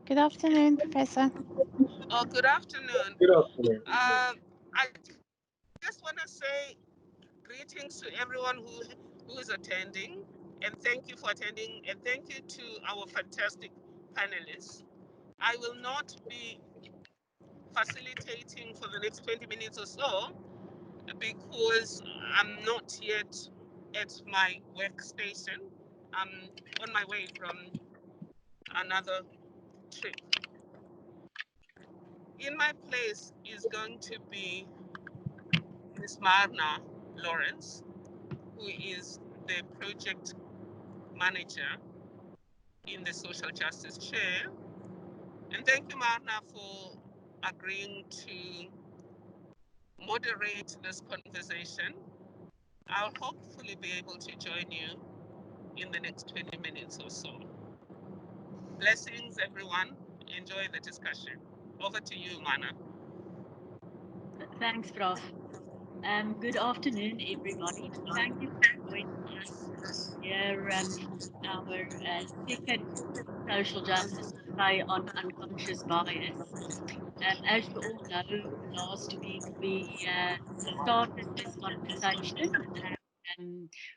Good afternoon, Professor. Oh, good afternoon. Good afternoon. I just want to say greetings to everyone who is attending, and thank you for attending, and thank you to our fantastic panelists. I will not be facilitating for the next 20 minutes or so because I'm not yet at my workstation. I'm on my way from another trip. In my place is going to be Ms. Marna Lawrence, who is the project manager in the social justice chair. And thank you, Marna, for agreeing to moderate this conversation. I'll hopefully be able to join you in the next 20 minutes or so. Blessings, everyone. Enjoy the discussion. Over to you, Marna. Thanks, Prof. Good afternoon, everybody. Thank you for joining us here for our second social justice cafe on unconscious bias. As you all know, last week we started this conversation.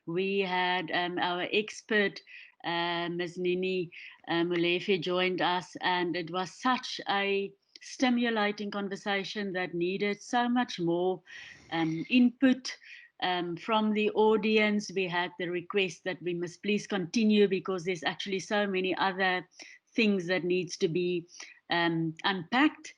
We had our expert, Ms. Nini Molefe, joined us, and it was such a stimulating conversation that needed so much more input from the audience. We had the request that we must please continue because there's actually so many other things that needs to be unpacked,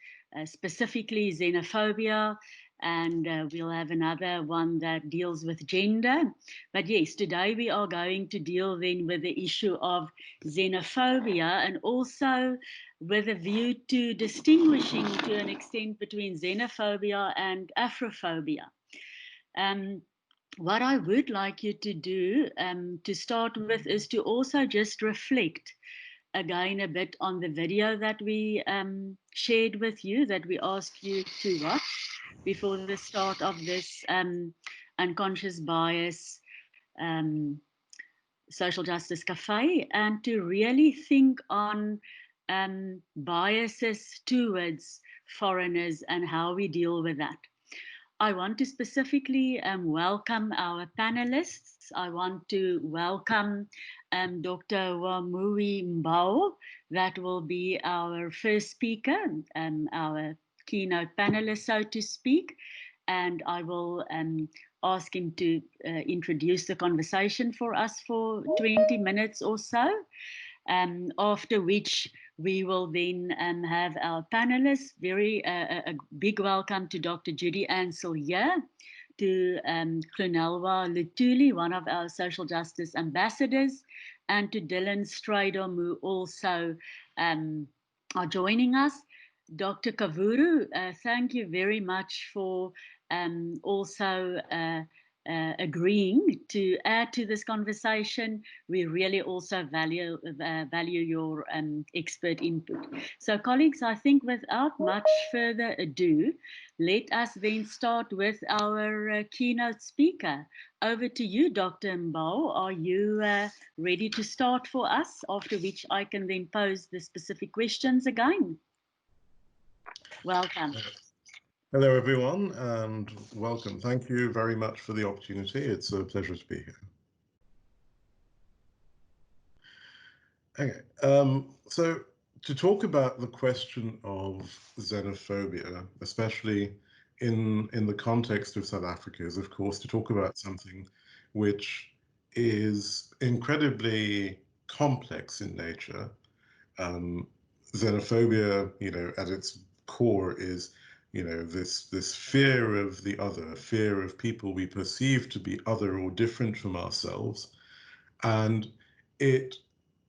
specifically xenophobia, and we'll have another one that deals with gender. But yes, today we are going to deal then with the issue of xenophobia, and also with a view to distinguishing to an extent between xenophobia and Afrophobia. What I would like you to do to start with is to also just reflect again a bit on the video that we shared with you, that we asked you to watch before the start of this unconscious bias social justice cafe, and to really think on biases towards foreigners and how we deal with that. I want to specifically welcome our panelists. I want to welcome Dr. Wamui Mbao. That will be our first speaker, our keynote panelist, so to speak. And I will ask him to introduce the conversation for us for 20 minutes or so. After which we will then have our panelists. A big welcome to Dr. Judy Ansel here, to Klunelwa Lutuli, one of our social justice ambassadors, and to Dylan Strydom, who also are joining us. Dr. Kavuru, thank you very much for also agreeing to add to this conversation. We really also value your expert input. So colleagues, I think without much further ado, let us then start with our keynote speaker. Over to you, Dr. Mbao. Are you ready to start for us? After which I can then pose the specific questions again. Welcome. Hello, everyone, and welcome. Thank you very much for the opportunity. It's a pleasure to be here. Okay, so to talk about the question of xenophobia, especially in the context of South Africa, is of course to talk about something which is incredibly complex in nature. Xenophobia, at its core is this fear of the other, fear of people we perceive to be other or different from ourselves. And it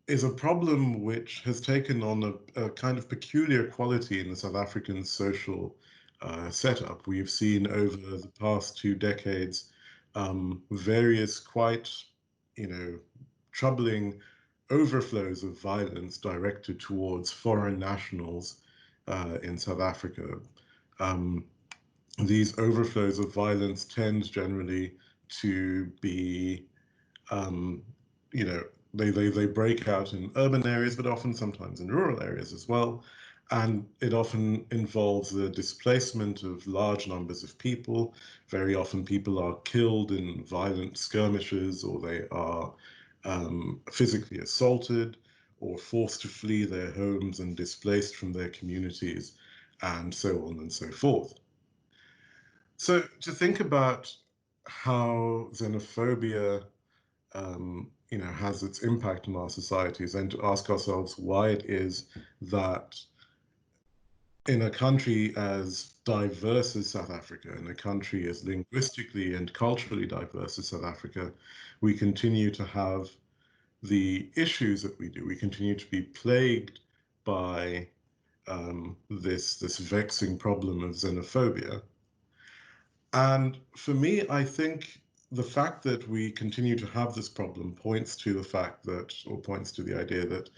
is a problem which has taken on a kind of peculiar quality in the South African social setup. We've seen over the past 2 decades various quite, troubling overflows of violence directed towards foreign nationals in South Africa. These overflows of violence tend generally to be, they break out in urban areas, but often sometimes in rural areas as well. And it often involves the displacement of large numbers of people. Very often, people are killed in violent skirmishes, or they are physically assaulted, or forced to flee their homes and displaced from their communities, and so on and so forth. So, to think about how xenophobia has its impact on our societies, and to ask ourselves why it is that in a country as diverse as South Africa, in a country as linguistically and culturally diverse as South Africa, we continue to have the issues that we do. We continue to be plagued by this vexing problem of xenophobia. And for me, I think the fact that we continue to have this problem points to the fact that, or points to the idea that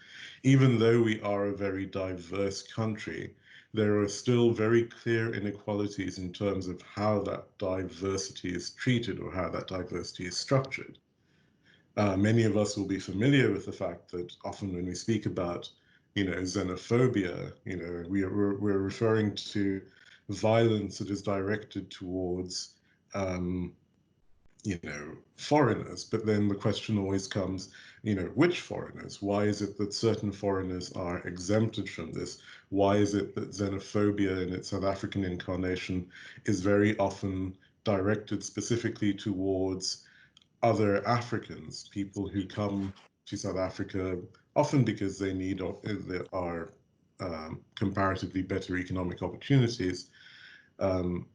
even though we are a very diverse country, there are still very clear inequalities in terms of how that diversity is treated or how that diversity is structured. Many of us will be familiar with the fact that often when we speak about, xenophobia, we're referring to violence that is directed towards, foreigners. But then the question always comes, which foreigners? Why is it that certain foreigners are exempted from this? Why is it that xenophobia in its South African incarnation is very often directed specifically towards other Africans, people who come to South Africa often because they need or there are comparatively better economic opportunities, um,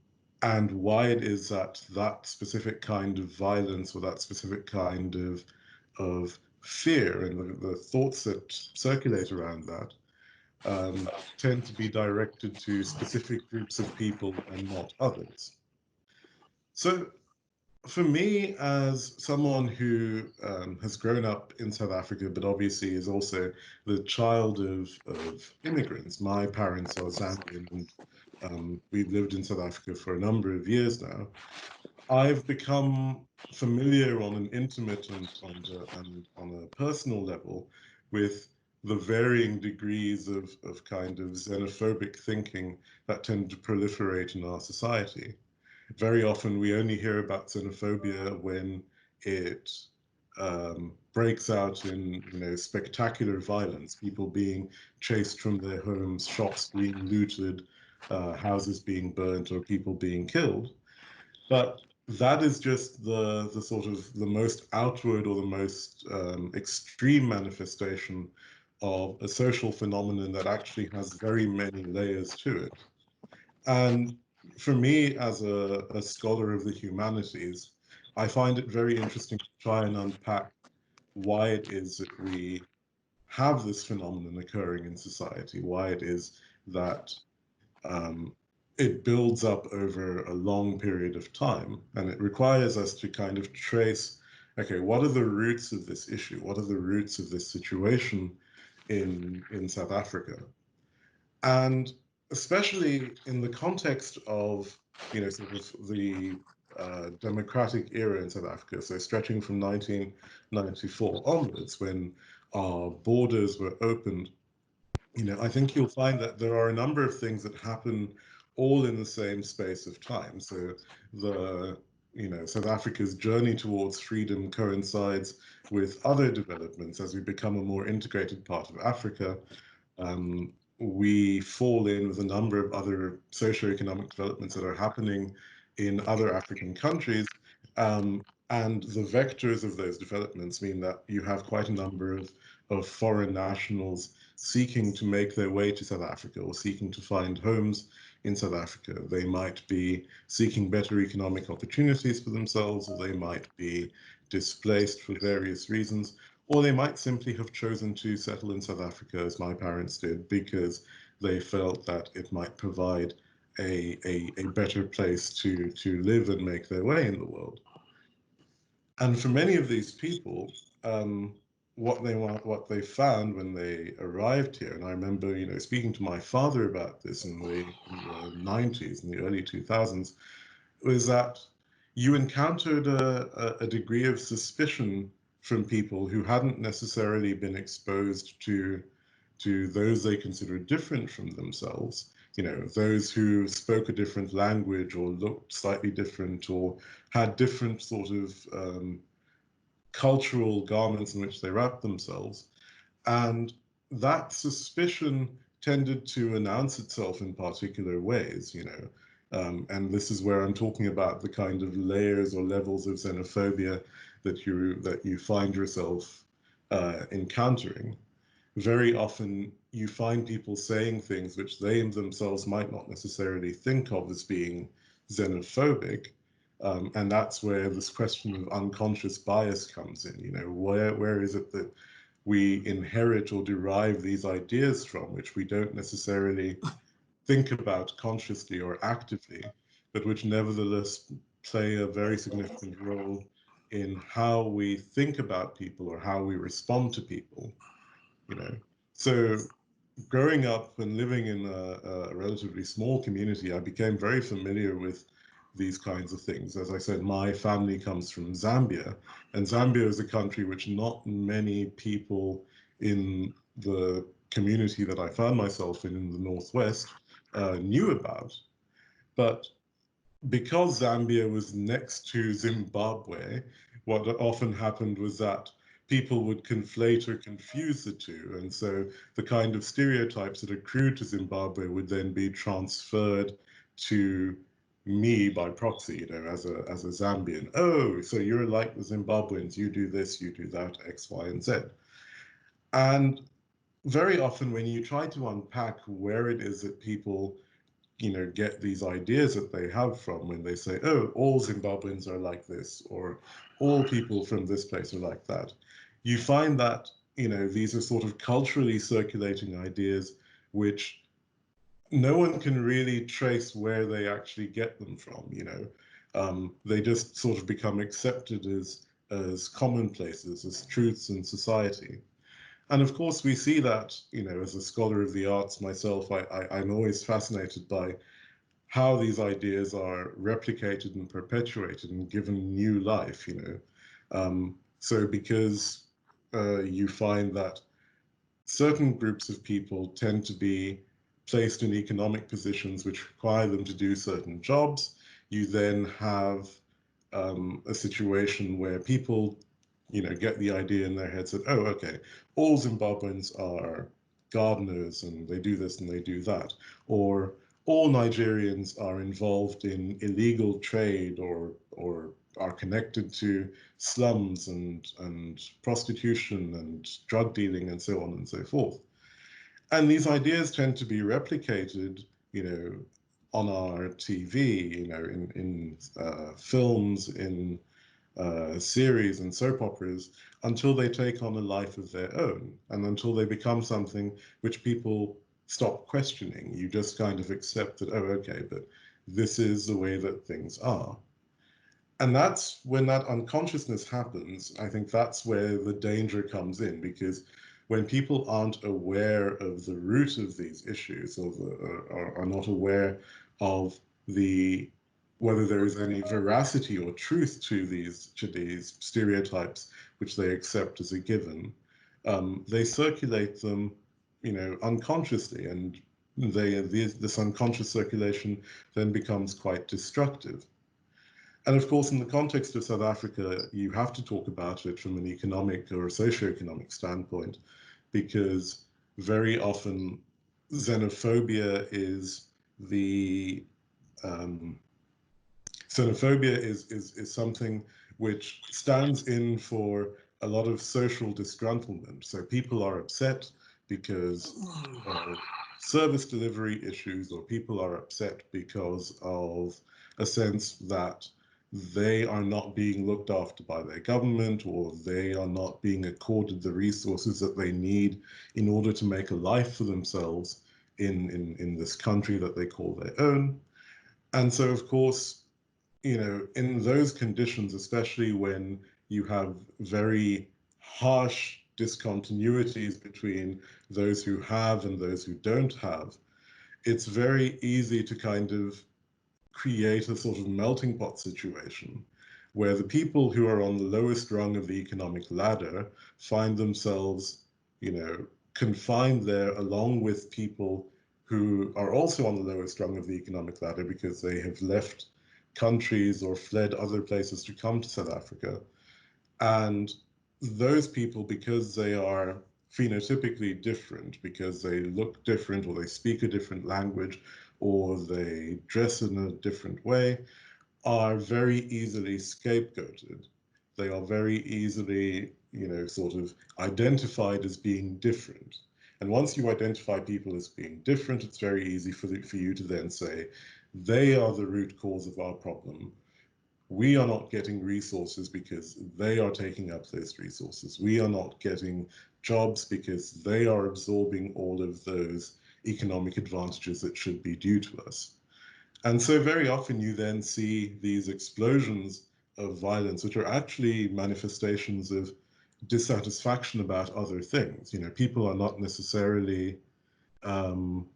and why it is that that specific kind of violence or that specific kind of fear and the thoughts that circulate around that tend to be directed to specific groups of people and not others. So for me, as someone who has grown up in South Africa, but obviously is also the child of immigrants, my parents are Zambian, and we've lived in South Africa for a number of years now. I've become familiar on an intimate and on a personal level with the varying degrees of kind of xenophobic thinking that tend to proliferate in our society. Very often we only hear about xenophobia when it breaks out in spectacular violence, people being chased from their homes, shops being looted, houses being burnt, or people being killed. But that is just the sort of the most outward or the most extreme manifestation of a social phenomenon that actually has very many layers to it. And for me, as a scholar of the humanities, I find it very interesting to try and unpack why it is that we have this phenomenon occurring in society, why it is that um, it builds up over a long period of time. And it requires us to kind of trace, okay, what are the roots of this issue? What are the roots of this situation in South Africa? And especially in the context of, sort of the democratic era in South Africa, so stretching from 1994 onwards, when our borders were opened, I think you'll find that there are a number of things that happen all in the same space of time. So the South Africa's journey towards freedom coincides with other developments as we become a more integrated part of Africa. We fall in with a number of other socioeconomic developments that are happening in other African countries. And the vectors of those developments mean that you have quite a number of foreign nationals seeking to make their way to South Africa or seeking to find homes in South Africa. They might be seeking better economic opportunities for themselves, or they might be displaced for various reasons, or they might simply have chosen to settle in South Africa, as my parents did, because they felt that it might provide a better place to live and make their way in the world. And for many of these people, what they found when they arrived here, and I remember, speaking to my father about this in the 90s, in the early 2000s, was that you encountered a degree of suspicion from people who hadn't necessarily been exposed to those they considered different from themselves, you know, those who spoke a different language or looked slightly different or had different sort of cultural garments in which they wrapped themselves. And that suspicion tended to announce itself in particular ways, you know. And this is where I'm talking about the kind of layers or levels of xenophobia that you find yourself encountering. Very often you find people saying things which they themselves might not necessarily think of as being xenophobic. And that's where this question of unconscious bias comes in. You know, where is it that we inherit or derive these ideas from, which we don't necessarily think about consciously or actively, but which nevertheless play a very significant role in how we think about people or how we respond to people, you know. So growing up and living in a relatively small community, I became very familiar with these kinds of things. As I said, my family comes from Zambia, and Zambia is a country which not many people in the community that I found myself in the Northwest knew about. But because Zambia was next to Zimbabwe, what often happened was that people would conflate or confuse the two. And so the kind of stereotypes that accrued to Zimbabwe would then be transferred to me by proxy, you know, as a Zambian. Oh, so you're like the Zimbabweans, you do this, you do that, X, Y, and Z. And very often when you try to unpack where it is that people, you know, get these ideas that they have from, when they say, oh, all Zimbabweans are like this, or all people from this place are like that, you find that, you know, these are sort of culturally circulating ideas which no one can really trace where they actually get them from, you know. They just sort of become accepted as commonplaces, as truths in society. And of course, we see that, you know, as a scholar of the arts myself, I'm always fascinated by how these ideas are replicated and perpetuated and given new life, you know. So because you find that certain groups of people tend to be placed in economic positions which require them to do certain jobs, you then have a situation where people, you know, get the idea in their heads that, oh, okay, all Zimbabweans are gardeners and they do this and they do that, or all Nigerians are involved in illegal trade or are connected to slums and prostitution and drug dealing and so on and so forth. And these ideas tend to be replicated, you know, on our TV, you know, in films, in series and soap operas, until they take on a life of their own and until they become something which people stop questioning. You just kind of accept that, oh, okay, but this is the way that things are. And that's when that unconsciousness happens. I think that's where the danger comes in, because when people aren't aware of the root of these issues, or are not aware of the whether there is any veracity or truth to these stereotypes which they accept as a given, they circulate them, you know, unconsciously, and this unconscious circulation then becomes quite destructive. And of course, in the context of South Africa, you have to talk about it from an economic or a socio-economic standpoint, because very often xenophobia is the um, xenophobia is something which stands in for a lot of social disgruntlement. So people are upset because of service delivery issues, or people are upset because of a sense that they are not being looked after by their government, or they are not being accorded the resources that they need in order to make a life for themselves in this country that they call their own. And so, of course, you know, in those conditions, especially when you have very harsh discontinuities between those who have and those who don't have, it's very easy to kind of create a sort of melting pot situation where the people who are on the lowest rung of the economic ladder find themselves, confined there along with people who are also on the lowest rung of the economic ladder because they have left countries or fled other places to come to South Africa. And those people, because they are phenotypically different, because they look different, or they speak a different language, or they dress in a different way, are very easily scapegoated. They are very easily, sort of identified as being different. And once you identify people as being different, it's very easy for you to then say, they are the root cause of our problem. We are not getting resources because they are taking up those resources. We are not getting jobs because they are absorbing all of those economic advantages that should be due to us. And so very often you then see these explosions of violence, which are actually manifestations of dissatisfaction about other things. People are not necessarily um,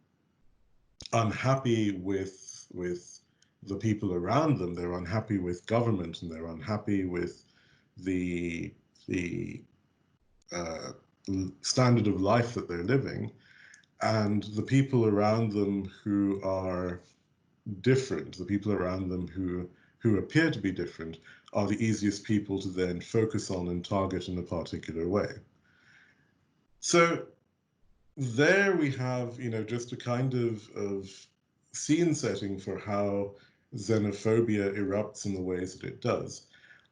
unhappy with the people around them. They're unhappy with government, and they're unhappy with the uh, standard of life that they're living. And the people around them who are different, the people around them who appear to be different, are the easiest people to then focus on and target in a particular way. So there we have, just a kind of scene setting for how xenophobia erupts in the ways that it does.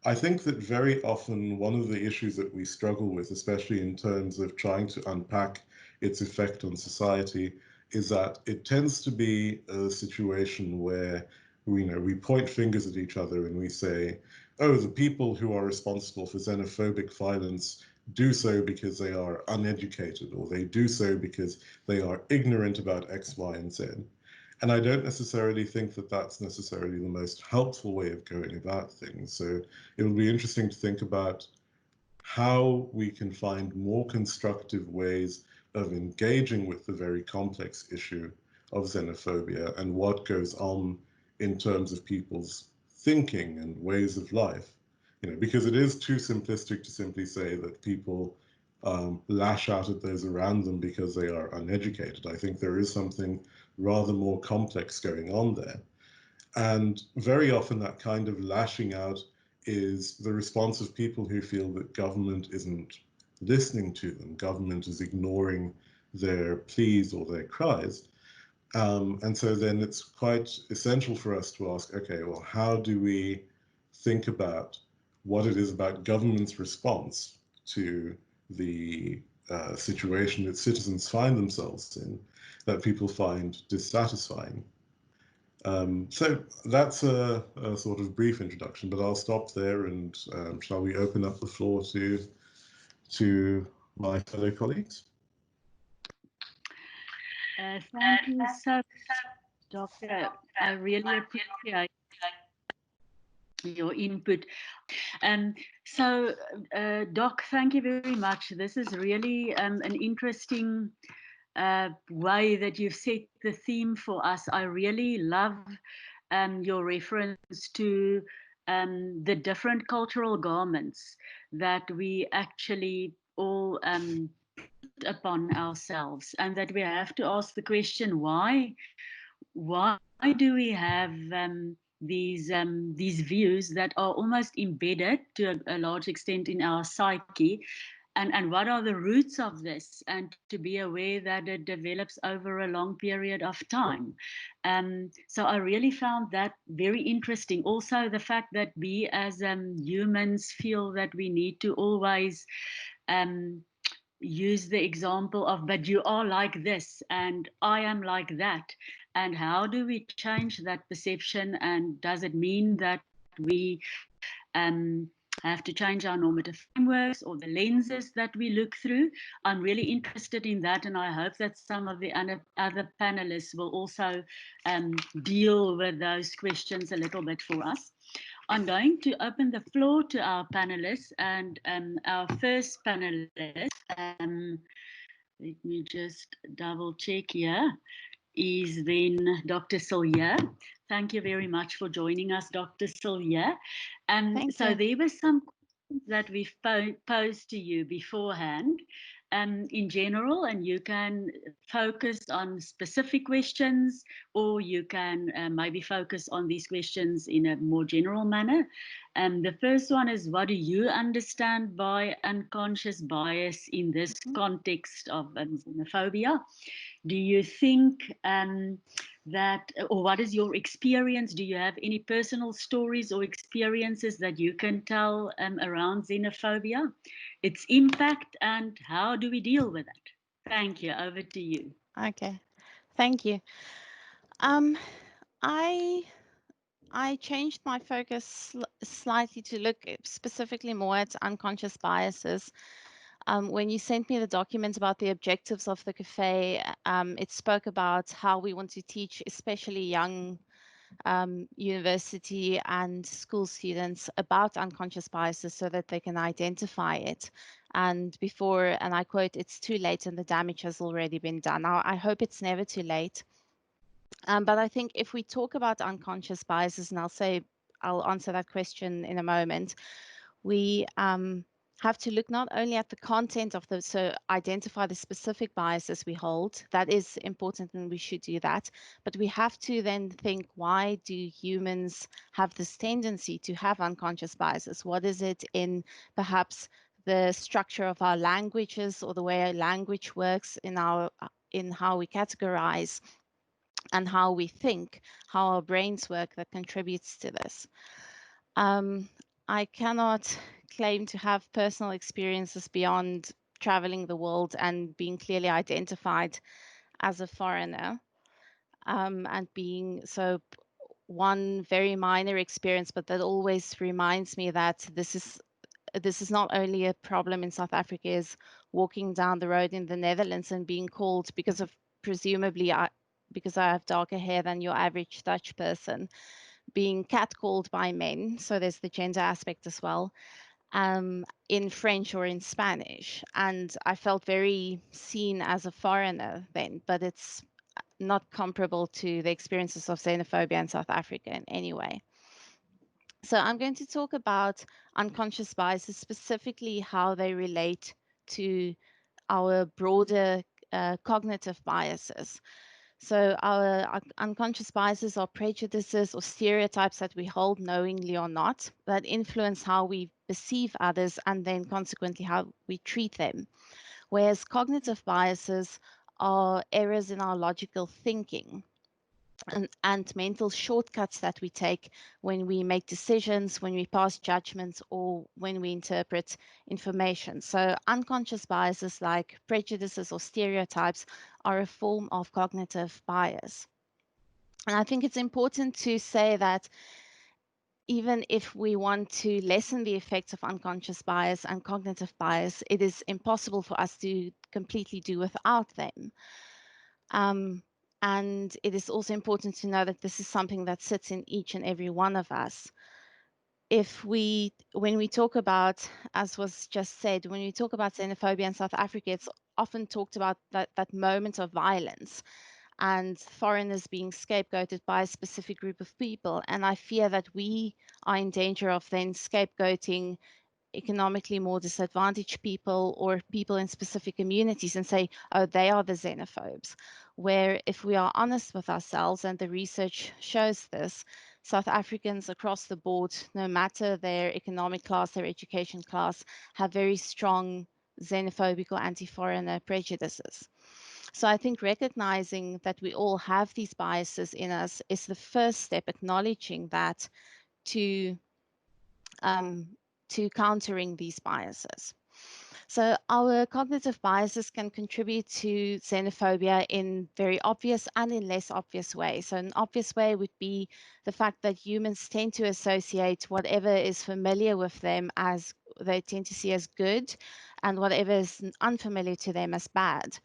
I think that very often one of the issues that we struggle with, especially in terms of trying to unpack its effect on society, is that it tends to be a situation where we point fingers at each other and we say, oh, the people who are responsible for xenophobic violence do so because they are uneducated, or they do so because they are ignorant about X, Y, and Z. And I don't necessarily think that that's necessarily the most helpful way of going about things. So it will be interesting to think about how we can find more constructive ways of engaging with the very complex issue of xenophobia and what goes on in terms of people's thinking and ways of life. Because it is too simplistic to simply say that people lash out at those around them because they are uneducated. I think there is something rather more complex going on there. And very often that kind of lashing out is the response of people who feel that government isn't listening to them, government is ignoring their pleas or their cries. And so then it's quite essential for us to ask, okay, well, how do we think about what it is about government's response to the situation that citizens find themselves in that people find dissatisfying? So that's a sort of brief introduction, but I'll stop there, and shall we open up the floor to my fellow colleagues? Thank you so much, Doctor. I really appreciate your input. Um, so, Doc, thank you very much. This is really an interesting way that you've set the theme for us. I really love your reference to the different cultural garments that we actually all put upon ourselves, and that we have to ask the question why do we have these views that are almost embedded to a large extent in our psyche, and what are the roots of this, and to be aware that it develops over a long period of time. So I really found that very interesting. Also, the fact that we as humans feel that we need to always um, use the example of, but you are like this and I am like that. And how do we change that perception? And does it mean that we um, have to change our normative frameworks or the lenses that we look through? I'm really interested in that, and I hope that some of the other panelists will also deal with those questions a little bit for us. I'm going to open the floor to our panelists, and our first panelist, let me just double check here, is then Dr. Silya. Thank you very much for joining us, Dr. Sylvia. Thank So you. there were some questions that we've posed to you beforehand in general, and you can focus on specific questions, or you can maybe focus on these questions in a more general manner. The first one is, what do you understand by unconscious bias in this context of xenophobia? Do you think that, or what is your experience? Do you have any personal stories or experiences that you can tell around xenophobia, its impact, and how do we deal with it? Thank you. Over to you. Okay, thank you. I I changed my focus slightly to look specifically more at unconscious biases. When you sent me the document about the objectives of the cafe, it spoke about how we want to teach, especially young university and school students, about unconscious biases so that they can identify it. And before, and I quote, "It's too late and the damage has already been done." Now, I hope it's never too late. But I think if we talk about unconscious biases, and I'll answer that question in a moment, we have to look not only at the content of the, so identify the specific biases we hold. That is important and we should do that. But we have to then think, why do humans have this tendency to have unconscious biases? What is it in perhaps the structure of our languages or the way our language works in how we categorize and how we think, how our brains work, that contributes to this. I cannot claim to have personal experiences beyond traveling the world and being clearly identified as a foreigner, and being so one very minor experience, but that always reminds me that this is not only a problem in South Africa, is walking down the road in the Netherlands and being called presumably because I have darker hair than your average Dutch person, being catcalled by men. So there's the gender aspect as well, in French or in Spanish. And I felt very seen as a foreigner then, but it's not comparable to the experiences of xenophobia in South Africa in any way. So I'm going to talk about unconscious biases, specifically how they relate to our broader cognitive biases. So our unconscious biases are prejudices or stereotypes that we hold knowingly or not, that influence how we perceive others and then consequently how we treat them. Whereas cognitive biases are errors in our logical thinking and mental shortcuts that we take when we make decisions, when we pass judgments, or when we interpret information. So unconscious biases like prejudices or stereotypes are a form of cognitive bias. And I think it's important to say that even if we want to lessen the effects of unconscious bias and cognitive bias, it is impossible for us to completely do without them. And it is also important to know that this is something that sits in each and every one of us. When we talk about, as was just said, when we talk about xenophobia in South Africa, it's often talked about that moment of violence and foreigners being scapegoated by a specific group of people. And I fear that we are in danger of then scapegoating economically more disadvantaged people or people in specific communities and say, oh, they are the xenophobes. Where if we are honest with ourselves, and the research shows this, South Africans across the board, no matter their economic class, their education class, have very strong xenophobic or anti-foreigner prejudices. So I think recognizing that we all have these biases in us is the first step, acknowledging that, to countering these biases. So our cognitive biases can contribute to xenophobia in very obvious and in less obvious ways. So an obvious way would be the fact that humans tend to associate whatever is familiar with them as they tend to see as good, and whatever is unfamiliar to them as bad.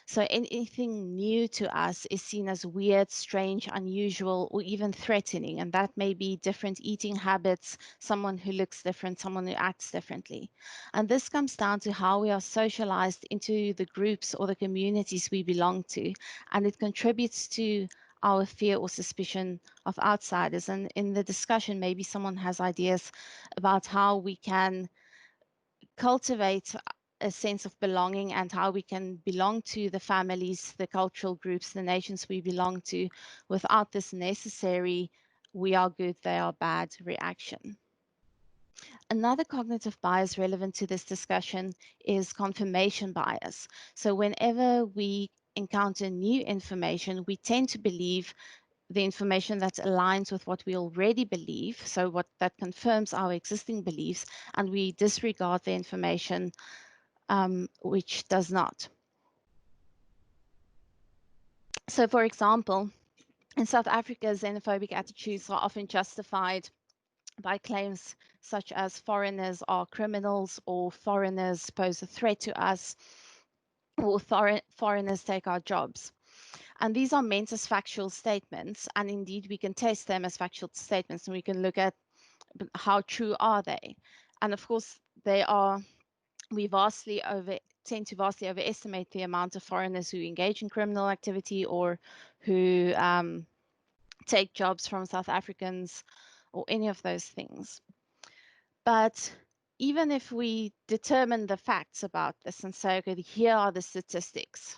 So anything new to us is seen as weird, strange, unusual, or even threatening. And that may be different eating habits, someone who looks different, someone who acts differently. And this comes down to how we are socialized into the groups or the communities we belong to. And it contributes to our fear or suspicion of outsiders. And in the discussion, maybe someone has ideas about how we can cultivate a sense of belonging and how we can belong to the families, the cultural groups, the nations we belong to without this necessary "we are good, they are bad" reaction. Another cognitive bias relevant to this discussion is confirmation bias. So whenever we encounter new information, we tend to believe the information that aligns with what we already believe, so what that confirms our existing beliefs, and we disregard the information which does not. So for example, in South Africa, xenophobic attitudes are often justified by claims such as foreigners are criminals, or foreigners pose a threat to us, or foreigners take our jobs. And these are meant as factual statements, and indeed we can test them as factual statements, and we can look at how true are they. And of course, we tend to vastly overestimate the amount of foreigners who engage in criminal activity or who take jobs from South Africans or any of those things. But even if we determine the facts about this and say, okay, here are the statistics,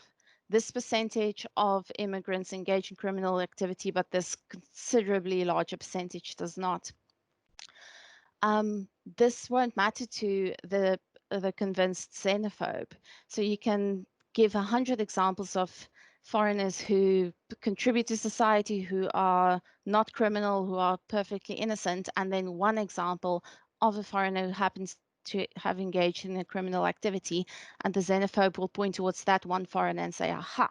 this percentage of immigrants engage in criminal activity, but this considerably larger percentage does not. This won't matter to the convinced xenophobe. So you can give 100 examples of foreigners who contribute to society, who are not criminal, who are perfectly innocent, and then one example of a foreigner who happens to have engaged in a criminal activity, and the xenophobe will point towards that one foreigner and say, aha,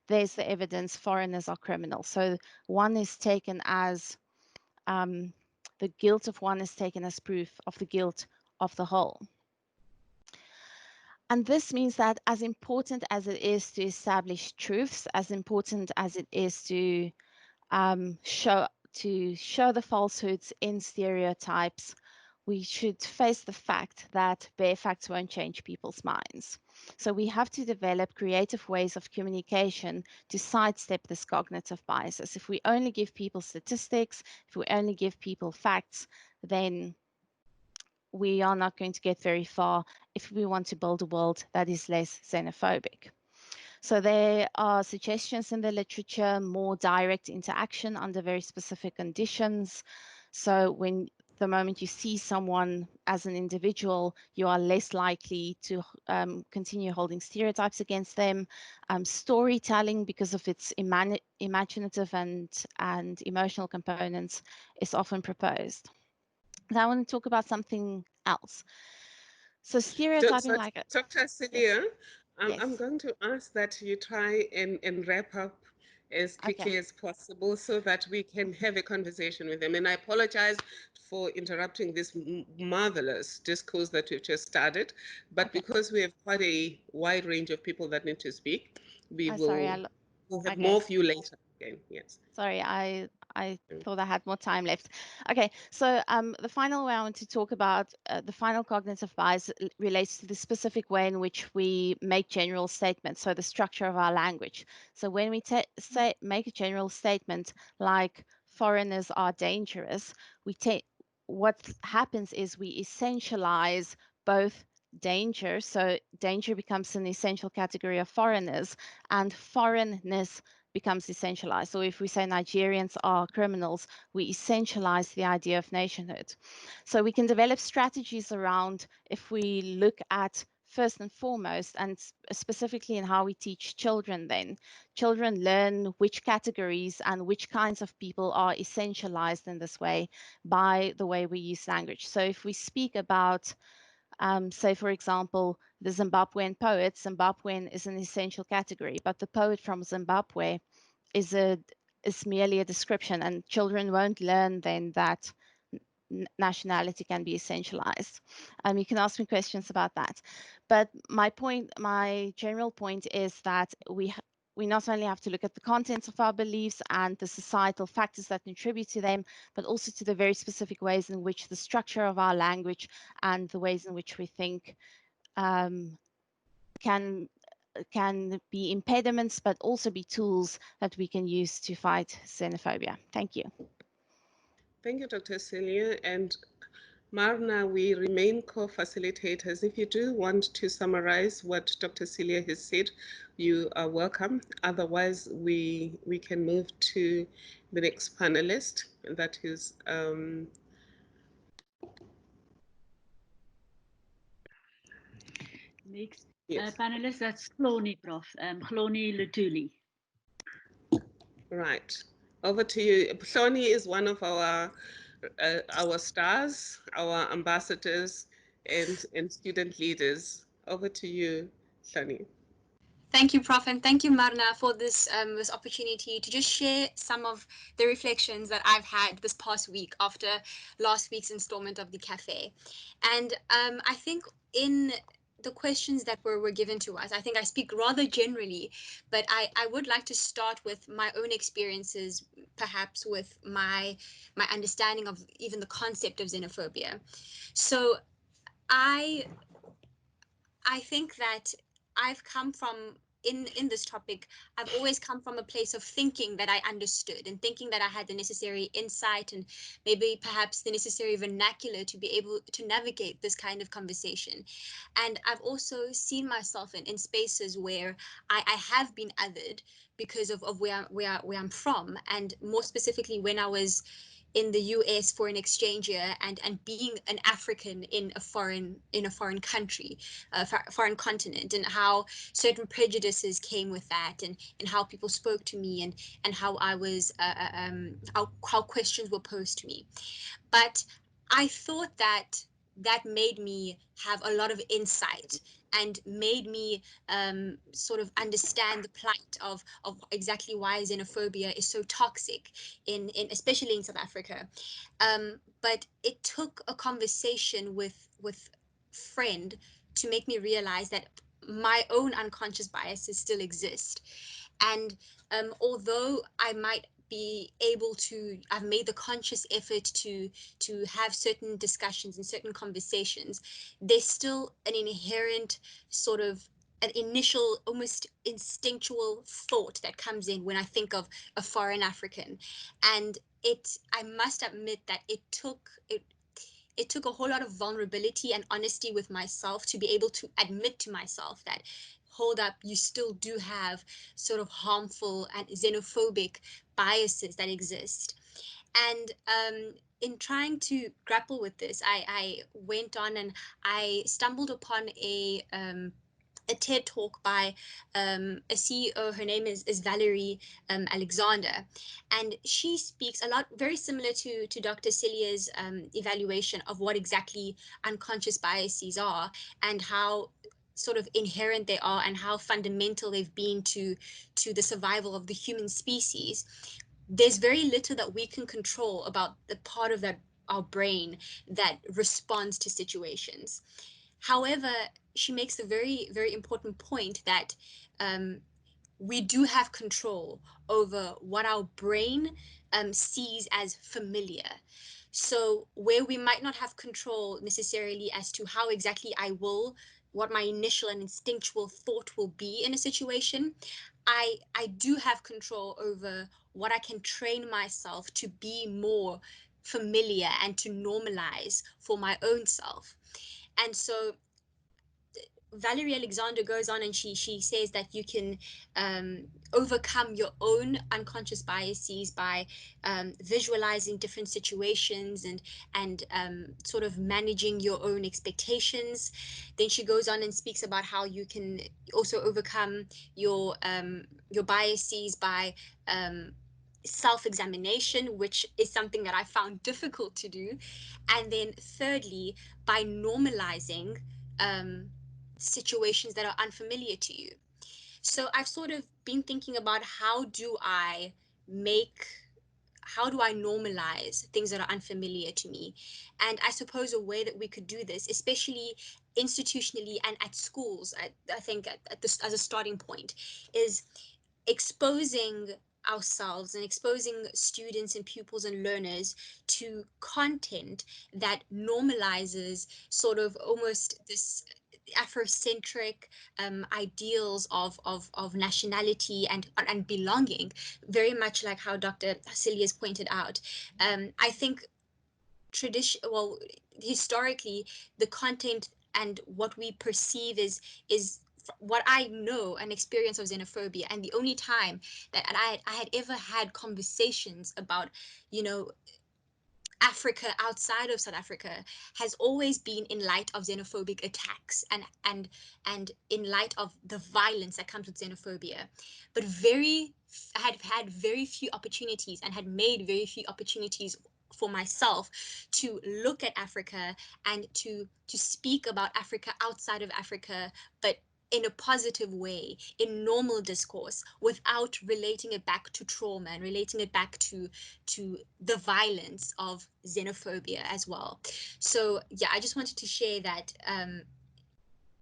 there's the evidence, foreigners are criminals. So one is taken as the guilt of one is taken as proof of the guilt of the whole. And this means that as important as it is to establish truths, as important as it is to show the falsehoods in stereotypes, we should face the fact that bare facts won't change people's minds. So we have to develop creative ways of communication to sidestep this cognitive biases. If we only give people statistics, if we only give people facts, then we are not going to get very far if we want to build a world that is less xenophobic. So there are suggestions in the literature, more direct interaction under very specific conditions. So when the moment you see someone as an individual, you are less likely to continue holding stereotypes against them. Storytelling, because of its imaginative and emotional components, is often proposed. Now I want to talk about something else. So stereotyping, So, like, Dr. yes, Celia, I'm yes, going to ask that you try and wrap up as okay, quickly as possible so that we can have a conversation with them. And I apologize for interrupting this marvelous discourse that we've just started, but okay. because we have quite a wide range of people that need to speak, we Oh, sorry, will we'll have more okay. of you later again. Yes. Sorry, I thought I had more time left. Okay, so the final way I want to talk about the final cognitive bias relates to the specific way in which we make general statements. So the structure of our language. So when we make a general statement like foreigners are dangerous, what happens is we essentialize both danger. So danger becomes an essential category of foreigners, and foreignness becomes essentialized. So if we say Nigerians are criminals, we essentialize the idea of nationhood. So we can develop strategies around, if we look at first and foremost, and specifically in how we teach children, then children learn which categories and which kinds of people are essentialized in this way by the way we use language. So if we speak about say, for example, the Zimbabwean poet. Zimbabwean is an essential category, but the poet from Zimbabwe is merely a description, and children won't learn then that nationality can be essentialized. You can ask me questions about that, but my general point is that we not only have to look at the contents of our beliefs and the societal factors that contribute to them, but also to the very specific ways in which the structure of our language and the ways in which we think can can be impediments, but also be tools that we can use to fight xenophobia. Thank you. Thank you, Dr. Celia. And Marna, we remain co-facilitators. If you do want to summarize what Dr. Celia has said, you are welcome. Otherwise, we can move to the next panelist, and that is Next yes, panelist, that's Chloni, Prof. Chloni Lutuli. right. Over to you. Ploni is one of our stars, our ambassadors, and student leaders. Over to you, Ploni. Thank you, Prof, and thank you, Marna, for this opportunity to just share some of the reflections that I've had this past week after last week's installment of the cafe. And I think in the questions that were given to us, I think I speak rather generally, but I would like to start with my own experiences, perhaps with my understanding of even the concept of xenophobia. So I I think that I've come from in this topic, I've always come from a place of thinking that I understood and thinking that I had the necessary insight and maybe perhaps the necessary vernacular to be able to navigate this kind of conversation. And I've also seen myself in spaces where I have been othered because of where I'm from, and more specifically when I was in the US for an exchange year, and being an African in a foreign country, foreign continent, and how certain prejudices came with that, and how people spoke to me, and how I was how questions were posed to me. But I thought that that made me have a lot of insight and made me sort of understand the plight of exactly why xenophobia is so toxic in especially in South Africa. But it took a conversation with friend to make me realize that my own unconscious biases still exist. And although I might be able to, I've made the conscious effort to have certain discussions and certain conversations, there's still an inherent sort of an initial almost instinctual thought that comes in when I think of a foreign African. And I must admit that it took a whole lot of vulnerability and honesty with myself to be able to admit to myself that, hold up, you still do have sort of harmful and xenophobic biases that exist. And in trying to grapple with this, I went on and I stumbled upon a TED talk by a CEO. Her name is Valerie Alexander, and she speaks a lot, very similar to Dr. Celia's evaluation of what exactly unconscious biases are and how sort of inherent they are and how fundamental they've been to the survival of the human species. There's very little that we can control about the part of that our brain that responds to situations. However, she makes a very, very important point that um, we do have control over what our brain sees as familiar. So, where we might not have control necessarily as to how exactly what my initial and instinctual thought will be in a situation, I do have control over what I can train myself to be more familiar and to normalize for my own self. And so Valerie Alexander goes on and she says that you can overcome your own unconscious biases by visualizing different situations and sort of managing your own expectations. Then she goes on and speaks about how you can also overcome your biases by self-examination, which is something that I found difficult to do. And then thirdly, by normalizing um, situations that are unfamiliar to you. So I've sort of been thinking about make how do I normalize things that are unfamiliar to me? And I suppose a way that we could do this, especially institutionally and at schools, I think at this as a starting point, is exposing ourselves and exposing students and pupils and learners to content that normalizes sort of almost this Afrocentric ideals of nationality and belonging, very much like how Dr. Celia has pointed out. I think historically, the content and what we perceive is what I know and experience of xenophobia, and the only time that I had ever had conversations about, you know, Africa outside of South Africa has always been in light of xenophobic attacks and in light of the violence that comes with xenophobia. But I had had very few opportunities and had made very few opportunities for myself to look at Africa and to speak about Africa outside of Africa, but in a positive way, in normal discourse, without relating it back to trauma and relating it back to the violence of xenophobia as well. So yeah, I just wanted to share that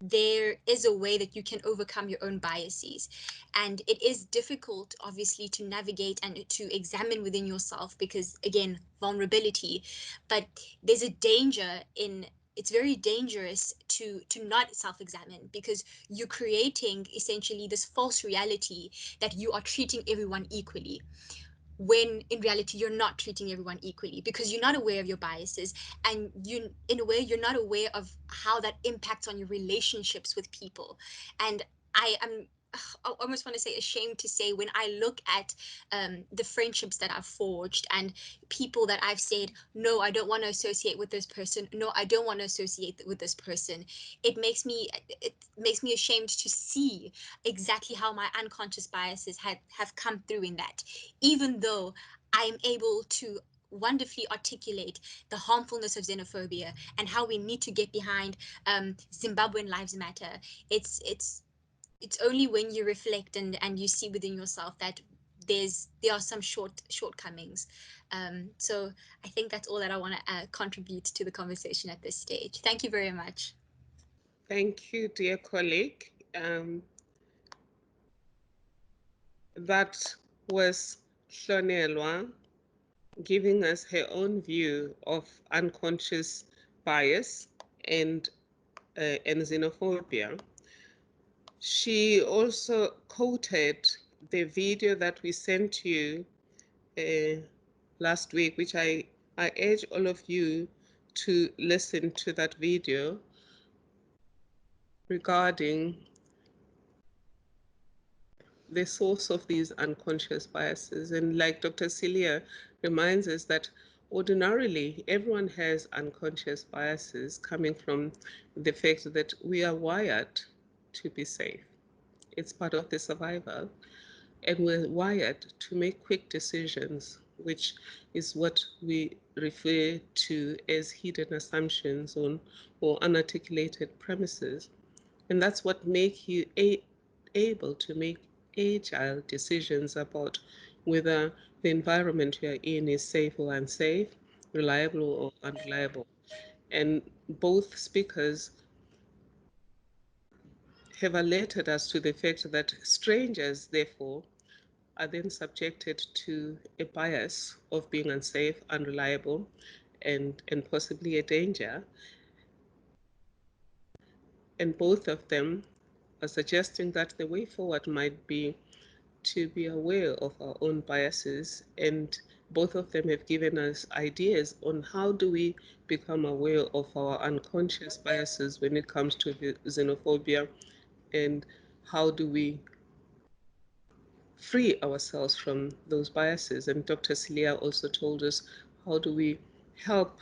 there is a way that you can overcome your own biases, and it is difficult obviously to navigate and to examine within yourself because, again, vulnerability. But there's a danger in it's very dangerous to not self-examine because you're creating essentially this false reality that you are treating everyone equally, when in reality you're not treating everyone equally because you're not aware of your biases, and you, in a way, you're not aware of how that impacts on your relationships with people. And I am I almost want to say ashamed to say, when I look at the friendships that I've forged and people that I've said, no, I don't want to associate with this person, no, I don't want to associate with this person, it makes me ashamed to see exactly how my unconscious biases have come through in that, even though I'm able to wonderfully articulate the harmfulness of xenophobia and how we need to get behind Zimbabwean Lives Matter. It's only when you reflect and you see within yourself that there are some shortcomings. So I think that's all that I want to contribute to the conversation at this stage. Thank you very much. Thank you, dear colleague. That was Hlonelwa giving us her own view of unconscious bias and xenophobia. She also quoted the video that we sent you last week, which I urge all of you to listen to that video regarding the source of these unconscious biases. And like Dr. Celia reminds us that ordinarily everyone has unconscious biases coming from the fact that we are wired to be safe. It's part of the survival. And we're wired to make quick decisions, which is what we refer to as hidden assumptions or unarticulated premises. And that's what makes you able to make agile decisions about whether the environment you're in is safe or unsafe, reliable or unreliable. And both speakers have alerted us to the fact that strangers, therefore, are then subjected to a bias of being unsafe, unreliable, and possibly a danger. And both of them are suggesting that the way forward might be to be aware of our own biases. And both of them have given us ideas on how do we become aware of our unconscious biases when it comes to xenophobia, and how do we free ourselves from those biases. And Dr. Celia also told us how do we help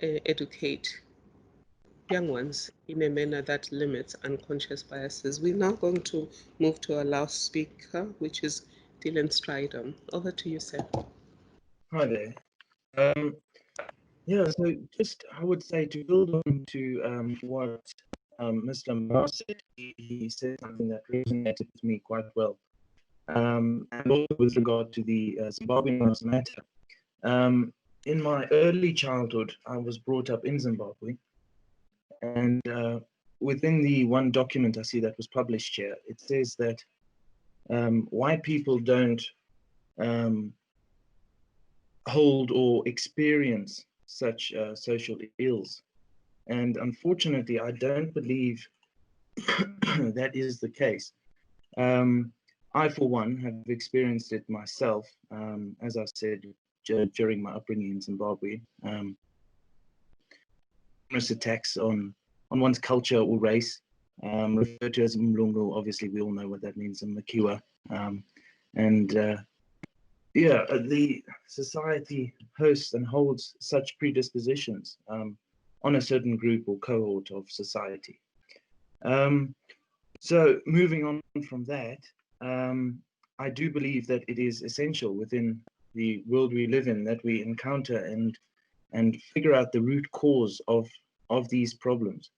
educate young ones in a manner that limits unconscious biases. We're now going to move to our last speaker, which is Dylan Stridham. Over to you, sir. Hi there. Yeah, so just I would say to build on to what Mr. Mbar said, he said something that resonated with me quite well. And also with regard to the Zimbabwean Lives Matter. In my early childhood, I was brought up in Zimbabwe. And within the one document I see that was published here, it says that white people don't hold or experience such social ills. And unfortunately, I don't believe that is the case. I, for one, have experienced it myself, as I said, during my upbringing in Zimbabwe. Numerous attacks on one's culture or race, referred to as Mlungu. Obviously, we all know what that means in Makiwa. And the society hosts and holds such predispositions on a certain group or cohort of society. So moving on from that, I do believe that it is essential within the world we live in that we encounter and figure out the root cause of these problems.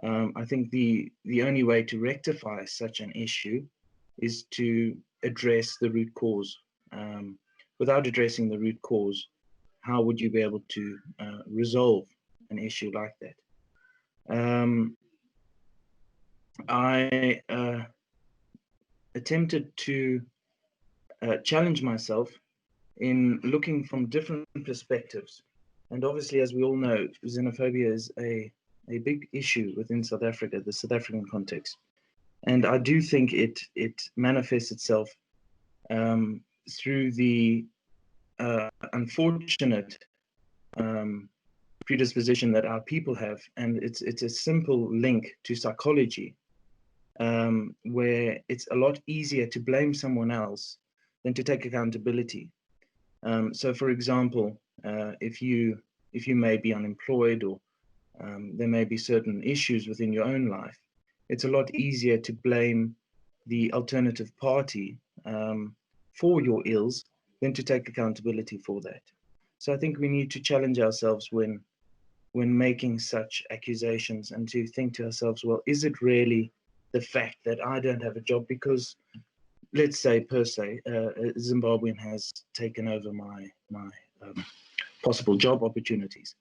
I think the only way to rectify such an issue is to address the root cause. Without addressing the root cause, how would you be able to resolve an issue like that? I attempted to challenge myself in looking from different perspectives. And obviously, as we all know, xenophobia is a big issue within South Africa, the South African context. And I do think it manifests itself through the unfortunate predisposition that our people have. And it's a simple link to psychology, where it's a lot easier to blame someone else than to take accountability. So, for example, if you may be unemployed or there may be certain issues within your own life, it's a lot easier to blame the alternative party for your ills than to take accountability for that. So I think we need to challenge ourselves when making such accusations and to think to ourselves, well, is it really the fact that I don't have a job because, let's say, per se, a Zimbabwean has taken over my possible job opportunities?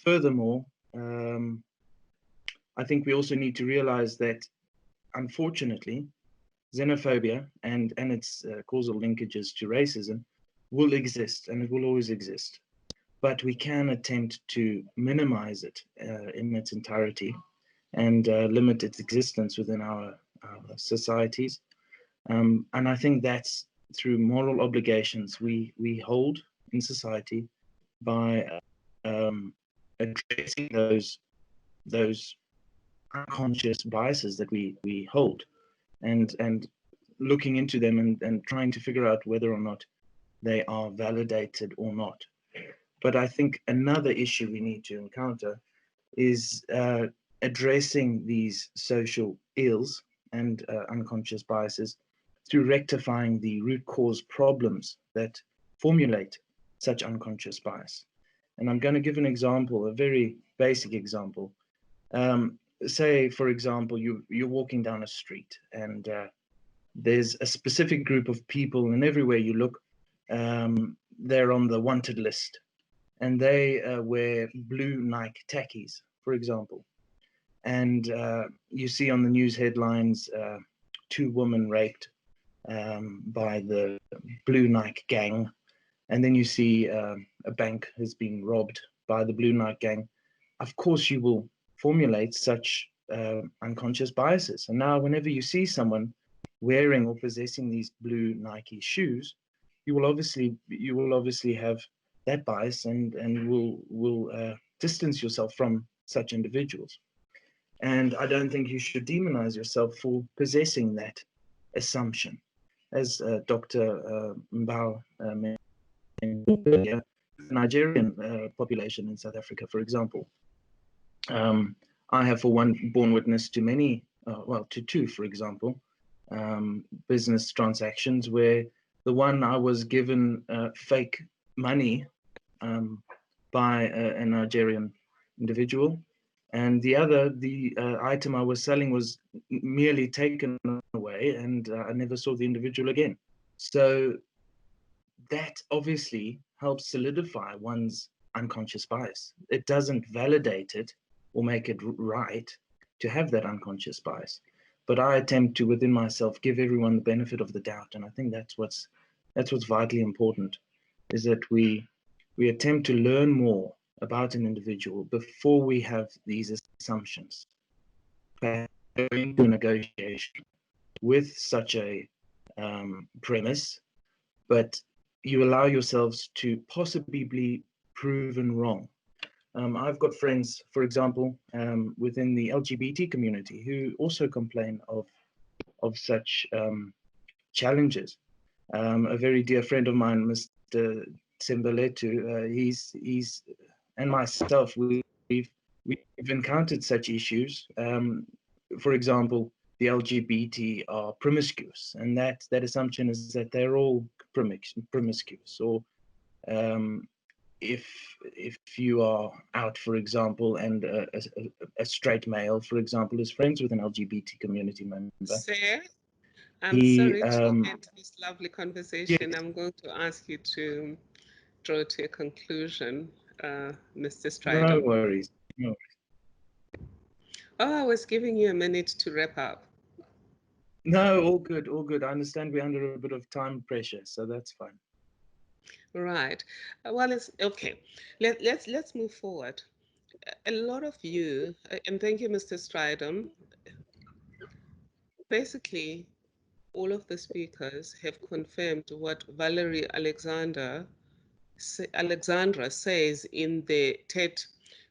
Furthermore, I think we also need to realize that, unfortunately, xenophobia and its causal linkages to racism will exist, and it will always exist. But we can attempt to minimize it in its entirety and limit its existence within our societies. And I think that's through moral obligations we hold in society by addressing those unconscious biases that we hold and looking into them and trying to figure out whether or not they are validated or not. But I think another issue we need to encounter is addressing these social ills and unconscious biases through rectifying the root cause problems that formulate such unconscious bias. And I'm going to give an example, a very basic example. Say, for example, you're walking down a street and there's a specific group of people, and everywhere you look, they're on the wanted list. And they wear blue Nike tackies, for example. And you see on the news headlines, 2 women raped by the blue Nike gang. And then you see a bank has been robbed by the blue Nike gang. Of course, you will formulate such unconscious biases. And now whenever you see someone wearing or possessing these blue Nike shoes, you will obviously have that bias and will distance yourself from such individuals. And I don't think you should demonize yourself for possessing that assumption. As Dr. Mbao mentioned earlier, the Nigerian population in South Africa, for example, I have, for one, borne witness to many, to 2, for example, business transactions where the one I was given fake money by a Nigerian individual, and the other, the item I was selling was merely taken away, and I never saw the individual again. So that obviously helps solidify one's unconscious bias. It doesn't validate it or make it right to have that unconscious bias, but I attempt to, within myself, give everyone the benefit of the doubt. And I think that's what's vitally important, is that we attempt to learn more about an individual before we have these assumptions. perhaps going to a negotiation with such a premise, but you allow yourselves to possibly be proven wrong. I've got friends, for example, within the LGBT community who also complain of such challenges. A very dear friend of mine, Mr. Timbaletu, he's and myself, we've encountered such issues. For example, the LGBT are promiscuous, and that assumption is that they're all promiscuous. Or um, if you are out, for example, and a straight male, for example, is friends with an LGBT community member, Sir, I'm he sorry to end this lovely yes, conversation. I'm going to ask you to draw to a conclusion, Mr. no Stridham. worries. No. Oh, I was giving you a minute to wrap up. No, all good, all good. I understand we're under a bit of time pressure, so that's fine. Right. Well, it's okay. Let's move forward. A lot of you, and thank you, Mr. Stridham. Basically, all of the speakers have confirmed what Alexandra says in the TED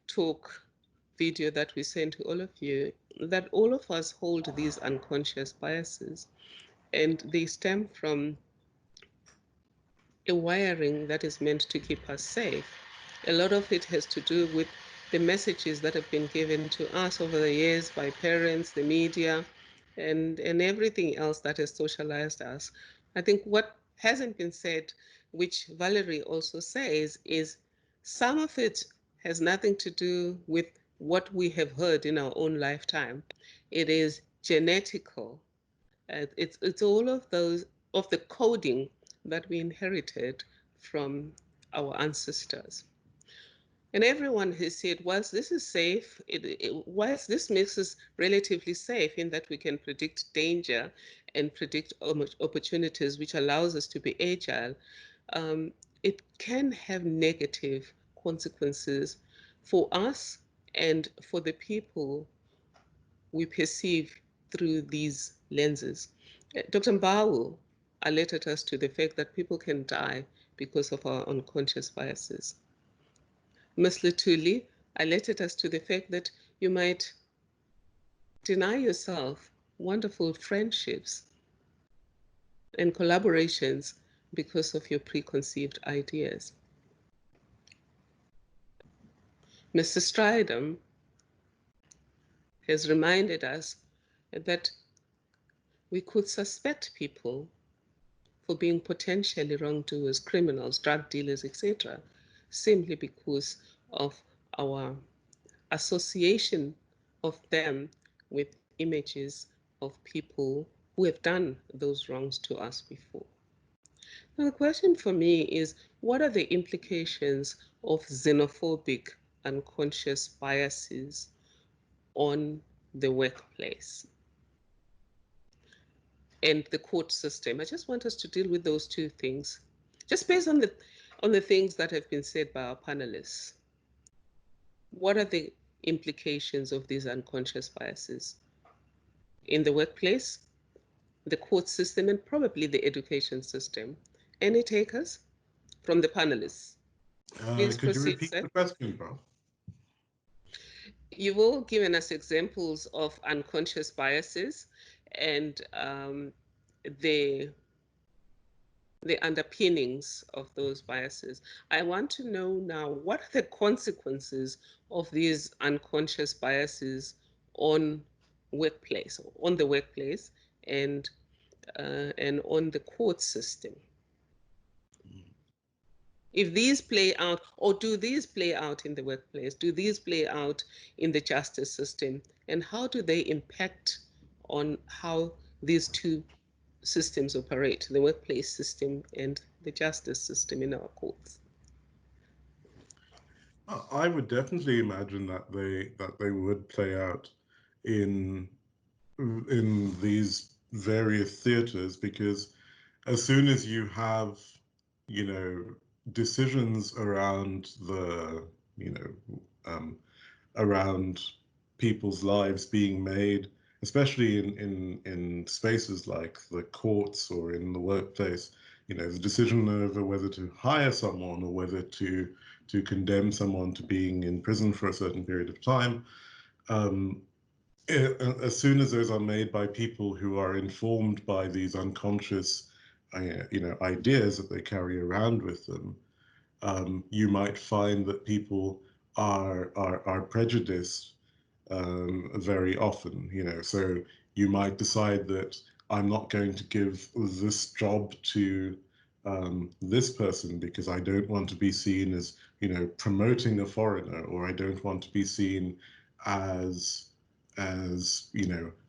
Talk video that we sent to all of you, that all of us hold these unconscious biases, and they stem from a wiring that is meant to keep us safe. A lot of it has to do with the messages that have been given to us over the years by parents, the media, and everything else that has socialized us. I think what hasn't been said, which Valerie also says, is some of it has nothing to do with what we have heard in our own lifetime. It is genetical. It's all of those of the coding that we inherited from our ancestors. And everyone has said, whilst this is safe, whilst this makes us relatively safe in that we can predict danger and predict opportunities, which allows us to be agile, um, it can have negative consequences for us and for the people we perceive through these lenses. Dr. Mbau alerted us to the fact that people can die because of our unconscious biases. Ms. Lutuli alerted us to the fact that you might deny yourself wonderful friendships and collaborations because of your preconceived ideas. Mr. Stridham has reminded us that we could suspect people for being potentially wrongdoers, criminals, drug dealers, etc., simply because of our association of them with images of people who have done those wrongs to us before. Now, the question for me is, what are the implications of xenophobic unconscious biases on the workplace and the court system? I just want us to deal with those two things, just based on the things that have been said by our panelists. What are the implications of these unconscious biases in the workplace, the court system, and probably the education system? Any takers from the panelists? Please Could you proceed, repeat sir. the question, bro? You've all given us examples of unconscious biases and the the underpinnings of those biases. I want to know now, what are the consequences of these unconscious biases on on the workplace, and on the court system? If these play out, or do these play out in the workplace? Do these play out in the justice system? And how do they impact on how these two systems operate, the workplace system and the justice system in our courts? I would definitely imagine that they would play out in these various theaters, because as soon as you have, you know, decisions around the, you know, around people's lives being made, especially in spaces like the courts or in the workplace. You know, the decision over whether to hire someone or whether to condemn someone to being in prison for a certain period of time. Um, as soon as those are made by people who are informed by these unconscious, ideas that they carry around with them, you might find that people are prejudiced very often. You know, so you might decide that I'm not going to give this job to this person because I don't want to be seen as, promoting a foreigner, or I don't want to be seen as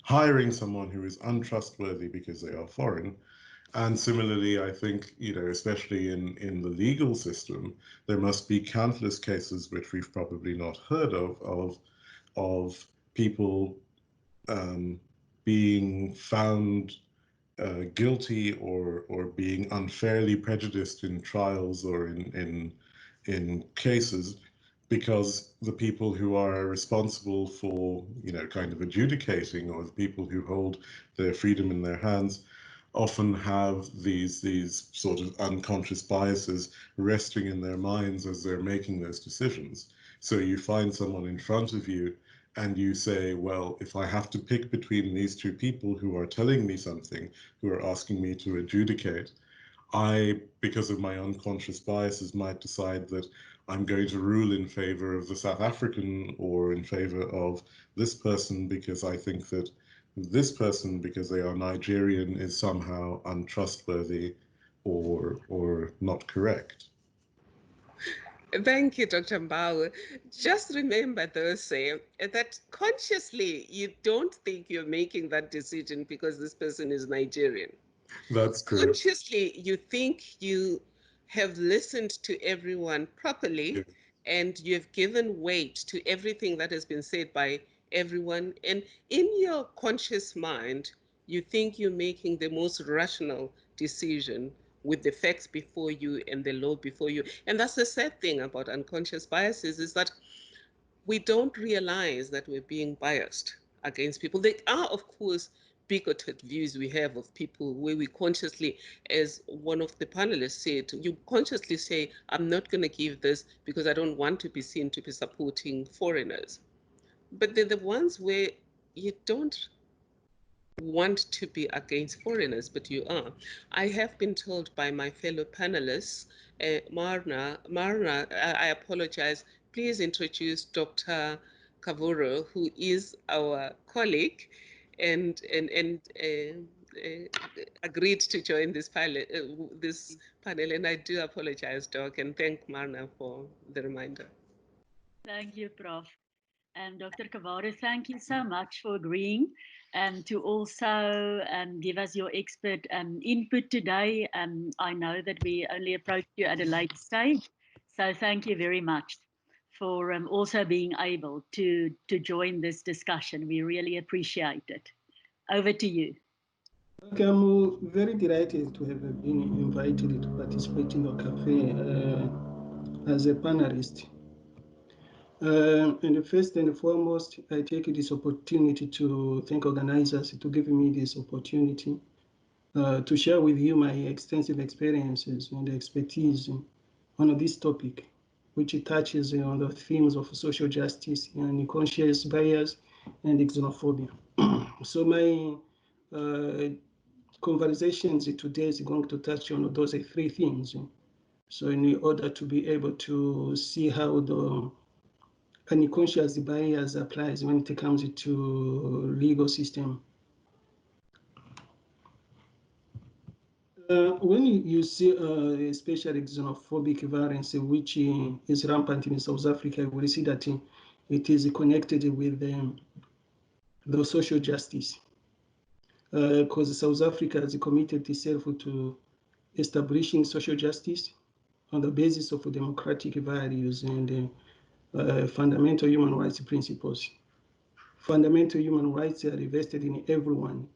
hiring someone who is untrustworthy because they are foreign. And similarly, I think, especially in the legal system, there must be countless cases which we've probably not heard of people um, being found guilty or being unfairly prejudiced in trials or in cases, because the people who are responsible for, kind of adjudicating, or the people who hold their freedom in their hands, often have these sort of unconscious biases resting in their minds as they're making those decisions. So you find someone in front of you and you say, well, if I have to pick between these two people who are telling me something, who are asking me to adjudicate, I, because of my unconscious biases, might decide that I'm going to rule in favor of the South African or in favor of this person because I think that this person, because they are Nigerian, is somehow untrustworthy or not correct. Thank you, Dr. Mbao. Just remember, though, say that consciously you don't think you're making that decision because this person is Nigerian. That's true. Consciously you think you have listened to everyone Yeah. properly and you've given weight to everything that has been said by everyone. And in your conscious mind, you think you're making the most rational decision with the facts before you and the law before you. And that's the sad thing about unconscious biases, is that we don't realize that we're being biased against people. There are, of course, bigoted views we have of people where we consciously, as one of the panelists said, you consciously say, I'm not going to give this because I don't want to be seen to be supporting foreigners. But they're the ones where you don't want to be against foreigners, but you are. I have been told by my fellow panelists, Marna, I apologize, please introduce Dr. Kavuro, who is our colleague and agreed to join this panel. And I do apologize, Doc, and thank Marna for the reminder. Thank you, Prof. Dr. Kavare, thank you so much for agreeing to also give us your expert input today. I know that we only approached you at a late stage, so thank you very much for also being able to join this discussion. We really appreciate it. Over to you. Okay, I'm very delighted to have been invited to participate in the cafe as a panelist. And first and foremost, I take this opportunity to thank organizers to give me this opportunity to share with you my extensive experiences and expertise on this topic, which touches on the themes of social justice and conscious bias and xenophobia. So my conversations today is going to touch on those three things. So in order to be able to see how the unconscious bias applies when it comes to legal system. When you see especially xenophobic violence, which is rampant in South Africa, we see that it is connected with the social justice. Because South Africa has committed itself to establishing social justice on the basis of democratic values and fundamental human rights principles. Fundamental human rights are vested in everyone,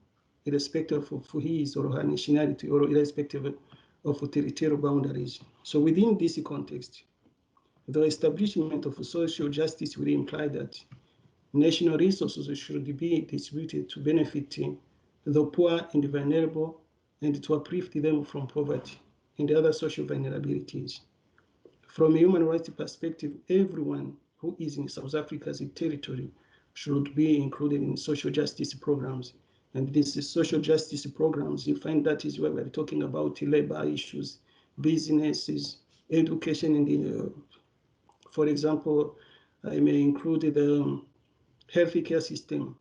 irrespective of his or her nationality or irrespective of territorial boundaries. So within this context, the establishment of social justice will imply that National resources should be distributed to benefit the poor and vulnerable and to uplift them from poverty and other social vulnerabilities. From a human rights perspective, everyone who is in South Africa's territory should be included in social justice programs. And these social justice programs, you find that is where we're talking about labor issues, businesses, education, and for example, I may include the healthcare system.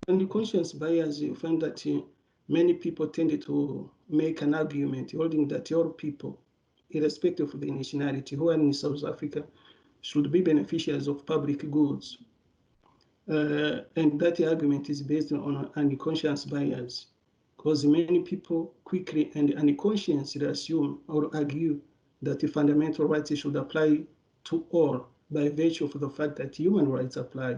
And conscience bias, you find that many people tend to make an argument holding that all people, irrespective of their nationality, who are in South Africa, should be beneficiaries of public goods. And that argument is based on unconscious bias, because many people quickly and unconsciously assume or argue that the fundamental rights should apply to all by virtue of the fact that human rights apply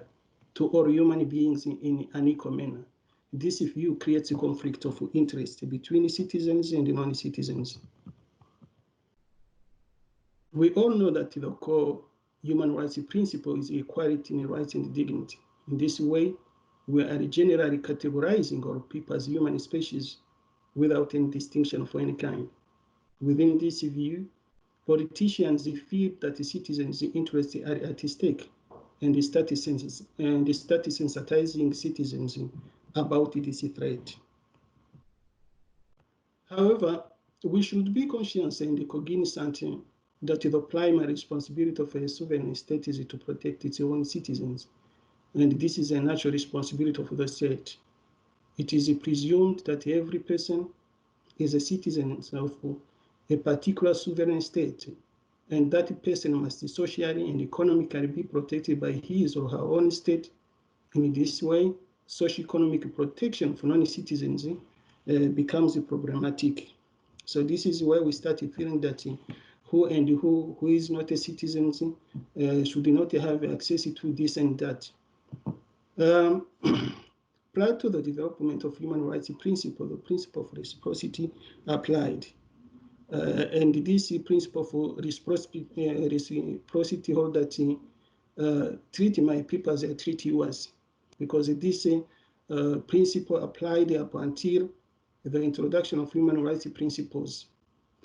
to all human beings in an equal manner. This view creates a conflict of interest between citizens and non-citizens. We all know that the core human rights principle is equality in rights and dignity. In this way, we are generally categorizing all people as human species without any distinction of any kind. Within this view, politicians feel that the citizens' interests are at stake and start sensitizing citizens about this threat. However, we should be conscious and cognizant that the primary responsibility of a sovereign state is to protect its own citizens, and this is a natural responsibility of the state. It is presumed that every person is a citizen of a particular sovereign state, and that person must socially and economically be protected by his or her own state. In this way, socio-economic protection for non-citizens becomes problematic. So this is where we started feeling that who is not a citizen should not have access to this and that. Prior to the development of human rights principle, the principle of reciprocity applied. And this principle for reciprocity hold that treat my people as I treat yours, because this principle applied up until the introduction of human rights principles.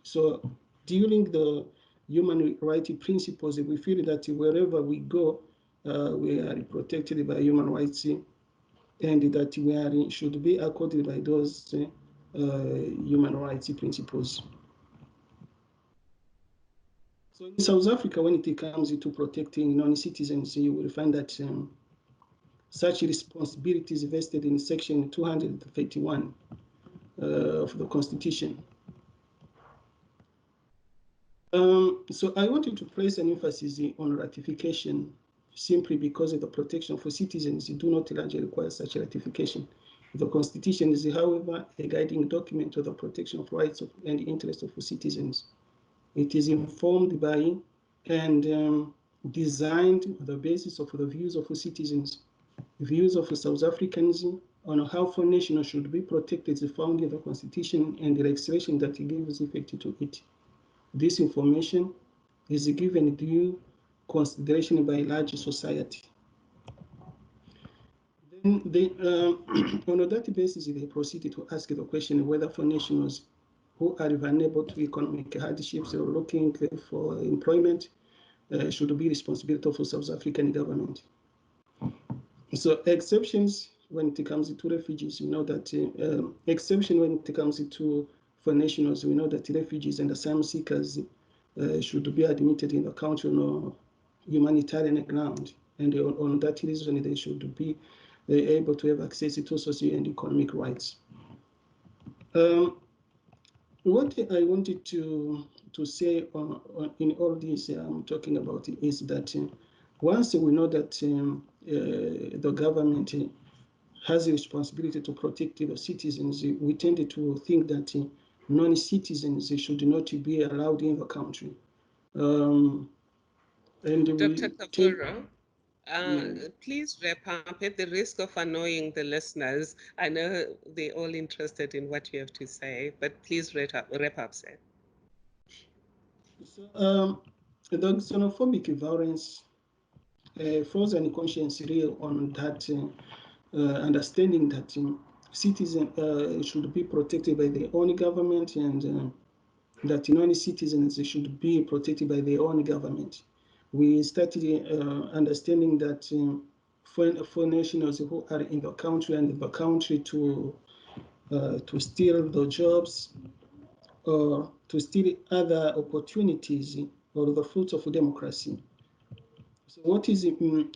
So during the human rights principles, we feel that wherever we go, we are protected by human rights, and that we should be accorded by those human rights principles. So in South Africa, when it comes to protecting non-citizens, you will find that such responsibilities vested in Section 231 of the Constitution. So I wanted to place an emphasis on ratification simply because of the protection for citizens do not largely require such ratification. The Constitution is, however, a guiding document of the protection of rights and interests of citizens. It is informed by and designed on the basis of the views of citizens. Views of South Africans on how foreign nationals should be protected is found in the Constitution and the legislation that gives effect to it. This information is given due consideration by large society. Then on that basis, they proceeded to ask the question whether foreign nationals who are vulnerable to economic hardships or looking for employment should be responsibility of the South African government. So exceptions when it comes to refugees, we know that exception when it comes to for nationals, we know that refugees and asylum seekers should be admitted in the country on humanitarian ground, and on that reason they should be able to have access to social and economic rights. What I wanted to say in all this I'm talking about is that once we know that the government has a responsibility to protect the citizens, we tend to think that non-citizens should not be allowed in the country. And Dr. take, Kapuro, please wrap up at the risk of annoying the listeners. I know they're all interested in what you have to say, but please wrap up, sir. So, the xenophobic violence frozen conscience real on that understanding that citizens should be protected by their own government, and that non-citizens should be protected by their own government. We started understanding that for nationals who are in the country and in the country to steal the jobs or to steal other opportunities or the fruits of democracy. So what is in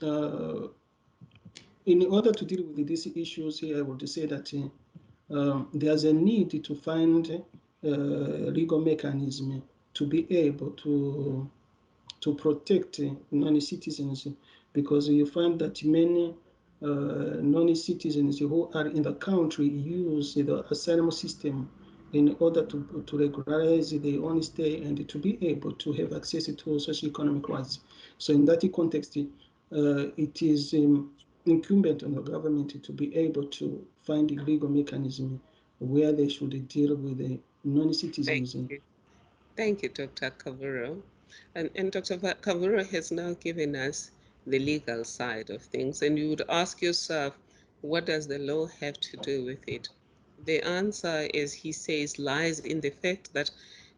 order to deal with these issues here, I would say that there's a need to find legal mechanism to be able to protect non-citizens, because you find that many non-citizens who are in the country use the asylum system in order to regularize their own stay and to be able to have access to socio-economic rights. So in that context, it is incumbent on the government to be able to find a legal mechanism where they should deal with the Thank non-citizens. you. Thank you, Dr. Kavuro. And Dr. Kavuro has now given us the legal side of things, and you would ask yourself, what does the law have to do with it? The answer, as he says, lies in the fact that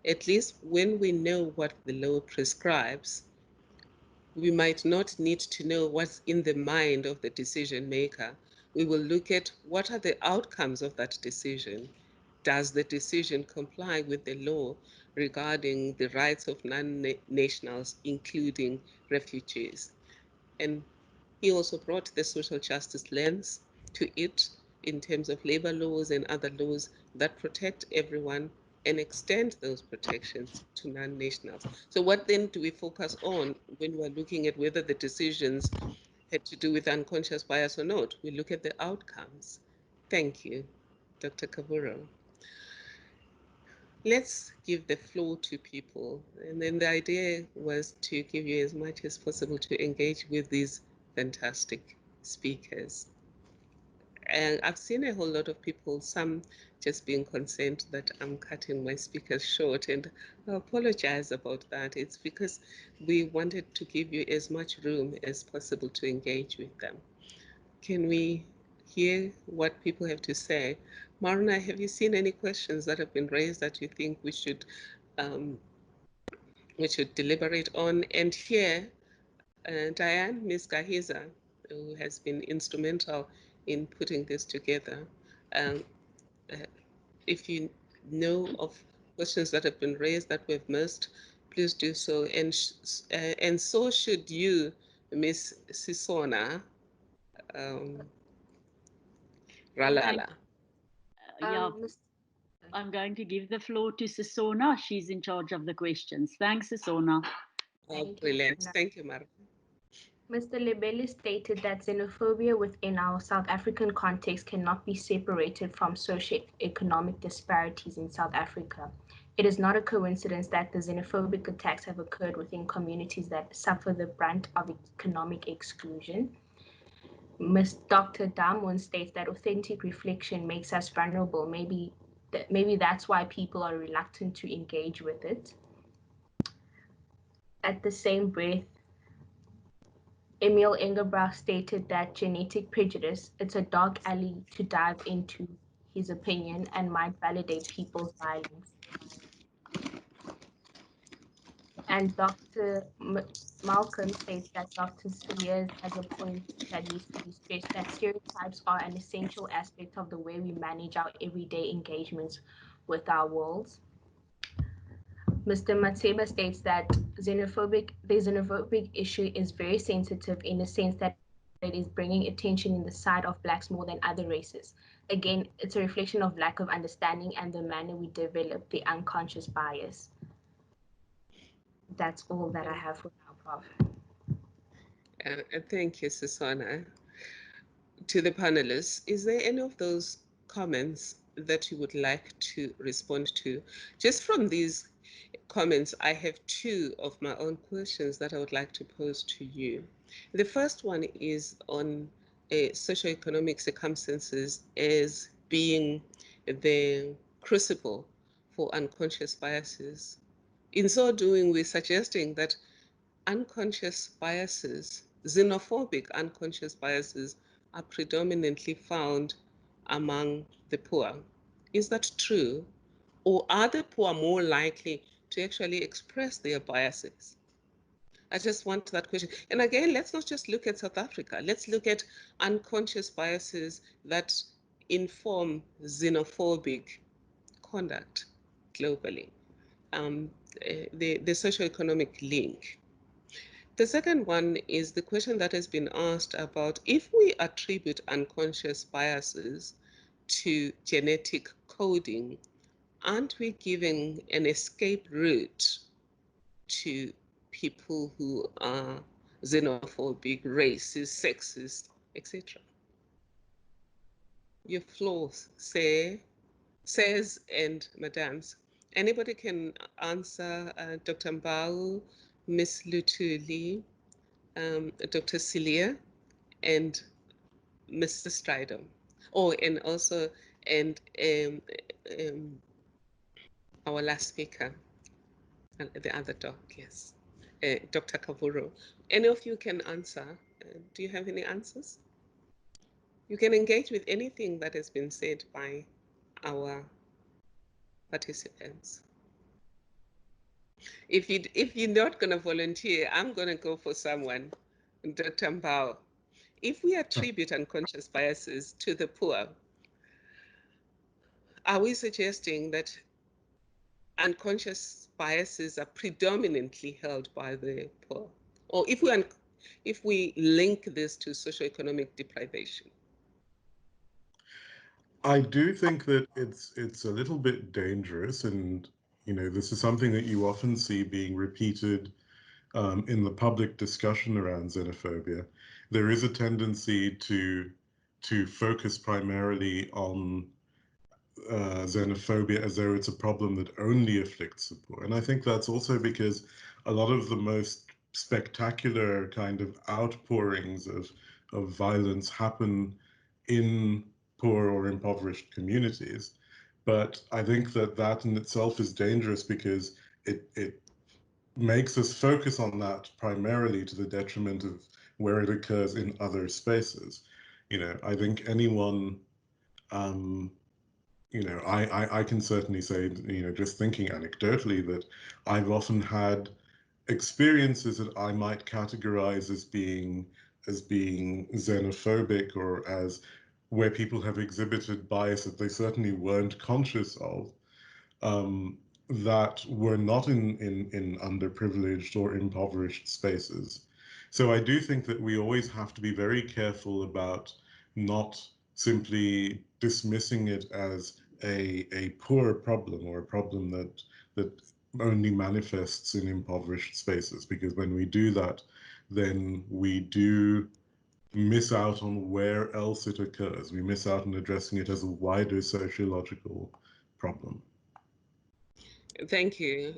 at least when we know what the law prescribes, we might not need to know what's in the mind of the decision maker. We will look at what are the outcomes of that decision. Does the decision comply with the law regarding the rights of non-nationals, including refugees? And he also brought the social justice lens to it in terms of labor laws and other laws that protect everyone and extend those protections to non-nationals. So what then do we focus on when we're looking at whether the decisions had to do with unconscious bias or not? We look at the outcomes. Thank you, Dr. Kaburo. Let's give the floor to people. And then the idea was to give you as much as possible to engage with these fantastic speakers. And I've seen a whole lot of people, some just being concerned that I'm cutting my speakers short, and I apologize about that. It's because we wanted to give you as much room as possible to engage with them. Can we hear what people have to say? Marna, have you seen any questions that have been raised that you think um, we should deliberate on? And here, Diane, Ms. Gahiza, who has been instrumental in putting this together. Um, uh, if you know of questions that have been raised that we've missed, please do so. And so should you, Ms. Sisona um, Thank, Ralala. yeah, Miss- I'm going to give the floor to Sisona. She's in charge of the questions. Thanks, Sisona. Oh, Thank you, brilliant. Marna. Thank you, Mark. Mr. Lebele stated that xenophobia within our South African context cannot be separated from socio-economic disparities in South Africa. It is not a coincidence that the xenophobic attacks have occurred within communities that suffer the brunt of economic exclusion. Ms. Dr. Damwon states that authentic reflection makes us vulnerable. Maybe that's why people are reluctant to engage with it. At the same breath, Emil Engelbach stated that genetic prejudice, it's a dark alley to dive into, his opinion, and might validate people's violence. And Malcolm states that Dr. Spears has a point that needs to be stressed, that stereotypes are an essential aspect of the way we manage our everyday engagements with our worlds. Mr. Matseba states that the xenophobic issue is very sensitive in the sense that it is bringing attention in the side of blacks more than other races. Again, it's a reflection of lack of understanding and the manner we develop the unconscious bias. That's all that I have for now, Prof. Thank you, Susanna. To the panelists, is there any of those comments that you would like to respond to? Just from these comments, I have two of my own questions that I would like to pose to you. The first one is on socioeconomic circumstances as being the crucible for unconscious biases. In so doing, we're suggesting that unconscious biases xenophobic unconscious biases are predominantly found among the poor. Is that true? Or are the poor more likely to actually express their biases? I just want that question. And again, let's not just look at South Africa. Let's look at unconscious biases that inform xenophobic conduct globally. The socioeconomic link. The second one is the question that has been asked about if we attribute unconscious biases to genetic coding, aren't we giving an escape route to people who are xenophobic, racist, sexist, etc.? Your floor says and madams. Anybody can answer, Dr. Mbau, Miss Lutuli, Dr. Celia, and Mr. Strider. Oh, and also, and um, our last speaker, the other doc, yes, Dr. Kavuro. Any of you can answer. Do you have any answers? You can engage with anything that has been said by our participants. If you're not going to volunteer, I'm going to go for someone, Dr. Mbao. If we attribute unconscious biases to the poor, are we suggesting that unconscious biases are predominantly held by the poor? Or if we link this to socioeconomic deprivation? I do think that it's a little bit dangerous, and this is something that you often see being repeated in the public discussion around xenophobia. There is a tendency to focus primarily on xenophobia as though it's a problem that only afflicts the poor. And I think that's also because a lot of the most spectacular kind of outpourings of violence happen in poor or impoverished communities. But I think that that in itself is dangerous because it makes us focus on that primarily to the detriment of where it occurs in other spaces. I think anyone um, I can certainly say, just thinking anecdotally, that I've often had experiences that I might categorize as being xenophobic, or as where people have exhibited bias that they certainly weren't conscious of, um, that were not in underprivileged or impoverished spaces. So I do think that we always have to be very careful about not simply dismissing it as a poor problem, or a problem that only manifests in impoverished spaces, because when we do that, then we do miss out on where else it occurs. We miss out on addressing it as a wider sociological problem. Thank you.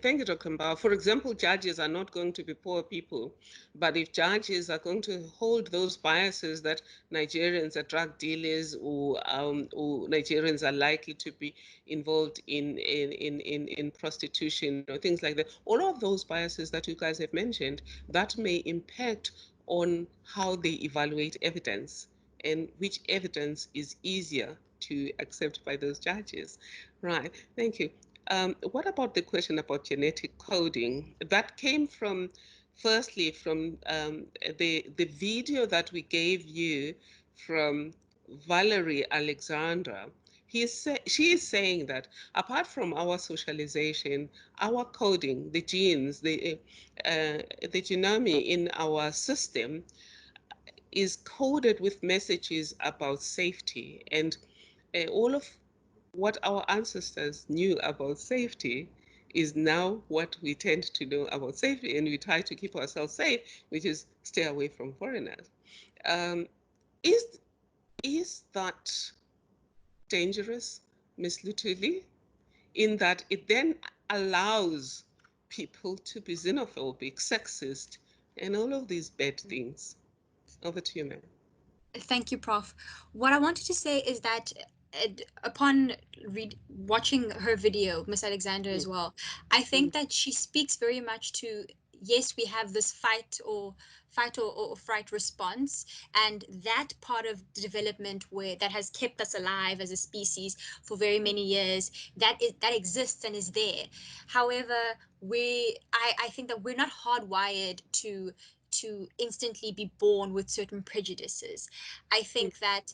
Thank you, Dr. Mbao. For example, judges are not going to be poor people, but if judges are going to hold those biases that Nigerians are drug dealers, or Nigerians are likely to be involved in prostitution or things like that, all of those biases that you guys have mentioned, that may impact on how they evaluate evidence and which evidence is easier to accept by those judges. Right, thank you. What about the question about genetic coding? That came from, firstly, from the video that we gave you from Valerie Alexandra. She is saying that apart from our socialization, our coding, the genes, the genome in our system is coded with messages about safety, and all of what our ancestors knew about safety is now what we tend to know about safety, and we try to keep ourselves safe, which is stay away from foreigners. Um, is is that dangerous, Ms. Lutuli, in that it then allows people to be xenophobic, sexist, and all of these bad things? Over to you, ma'am. Thank you, Prof. What I wanted to say is that upon watching her video, Miss Alexander as well, I think that she speaks very much to yes, we have this fight or fright response, and that part of the development where that has kept us alive as a species for very many years, that exists and is there. However, I think that we're not hardwired to instantly be born with certain prejudices. I think that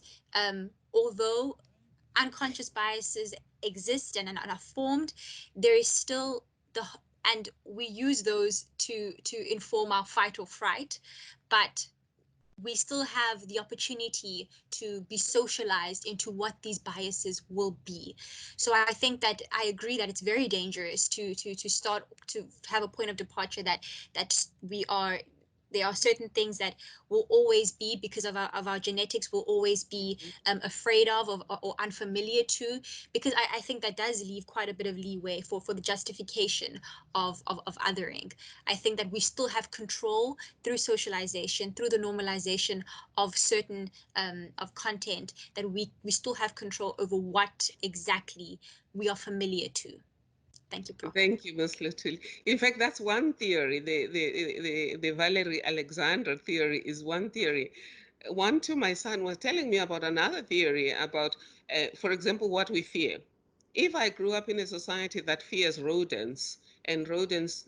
although unconscious biases exist and are formed, there is still the and we use those to inform our fight or fright, but we still have the opportunity to be socialized into what these biases will be. So I think that I agree that it's very dangerous to start to have a point of departure that we are there are certain things that will always be, because of our genetics, will always be afraid of, or unfamiliar to, because I think that does leave quite a bit of leeway for the justification of othering. I think that we still have control through socialization, through the normalization of certain of content, that we still have control over what exactly we are familiar to. Thank you, Prof. Thank you, Ms. Lutuli. In fact, that's one theory. The Valerie Alexander theory is one theory. One to my son was telling me about another theory about, for example, what we fear. If I grew up in a society that fears rodents, and rodents,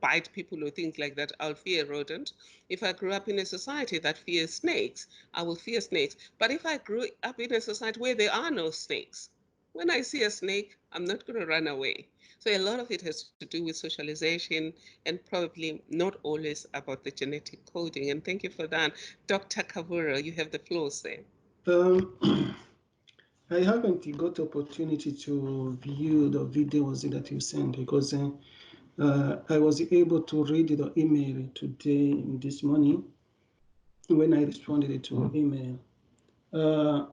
bite people or things like that, I'll fear rodent. If I grew up in a society that fears snakes, I will fear snakes. But if I grew up in a society where there are no snakes, when I see a snake, I'm not going to run away. So a lot of it has to do with socialization and probably not always about the genetic coding. And thank you for that. Dr. Kavura, you have the floor, sir. Um, I haven't got opportunity to view the videos that you sent because I was able to read the email today, this morning, when I responded to email. Uh,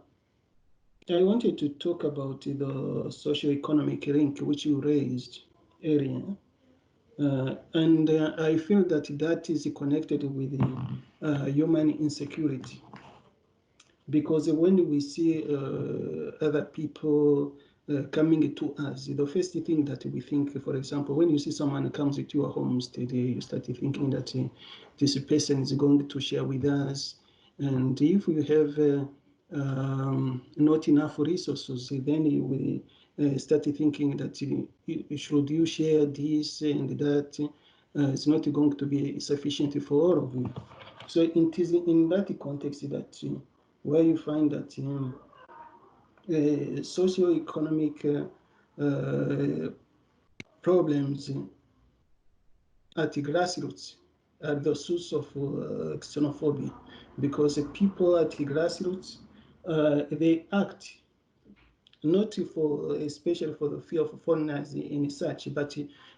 I wanted to talk about the socio-economic link which you raised earlier. And I feel that that is connected with human insecurity. Because when we see other people coming to us, the first thing that we think, for example, when you see someone comes to your homestead, you start thinking that this person is going to share with us. And if you have not enough resources, then you will start thinking that should you share this and that, it's not going to be sufficient for all of you. So it is in that context that where you find that socio-economic problems at the grassroots are the source of xenophobia, because the people at the grassroots they act not for especially for the fear of foreigners in such, but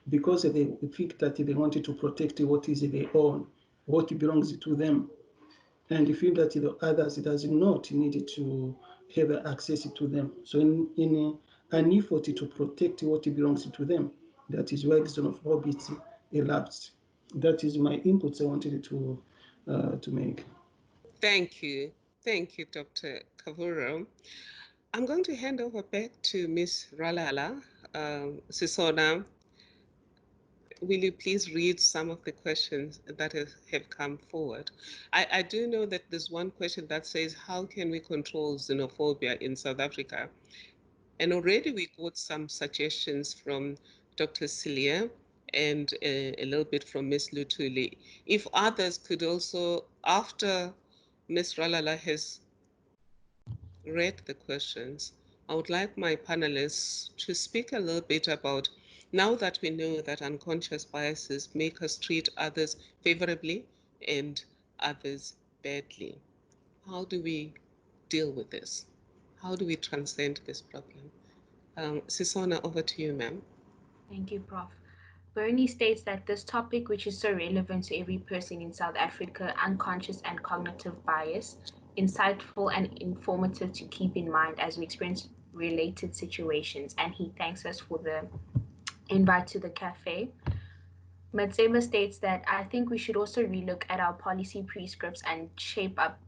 because they think that they wanted to protect what is their own, what belongs to them, and feel that the others does not need to have access to them. So in an effort to protect what belongs to them, that is why xenophobia elapsed. That is my inputs I wanted to make. Thank you. Thank you, Dr. Kavura. I'm going to hand over back to Ms. Ralala. Sisona, will you please read some of the questions that have come forward? I do know that there's one question that says, how can we control xenophobia in South Africa? And already we got some suggestions from Dr. Celia and a little bit from Ms. Lutuli. If others could also, after Ms. Ralala has read the questions, I would like my panelists to speak a little bit about, now that we know that unconscious biases make us treat others favorably and others badly, how do we deal with this? How do we transcend this problem? Sisona, over to you, ma'am. Thank you, Prof. Bernie states that this topic, which is so relevant to every person in South Africa, unconscious and cognitive bias, insightful and informative to keep in mind as we experience related situations. And he thanks us for the invite to the cafe. Matseba states that I think we should also relook at our policy prescripts and shape up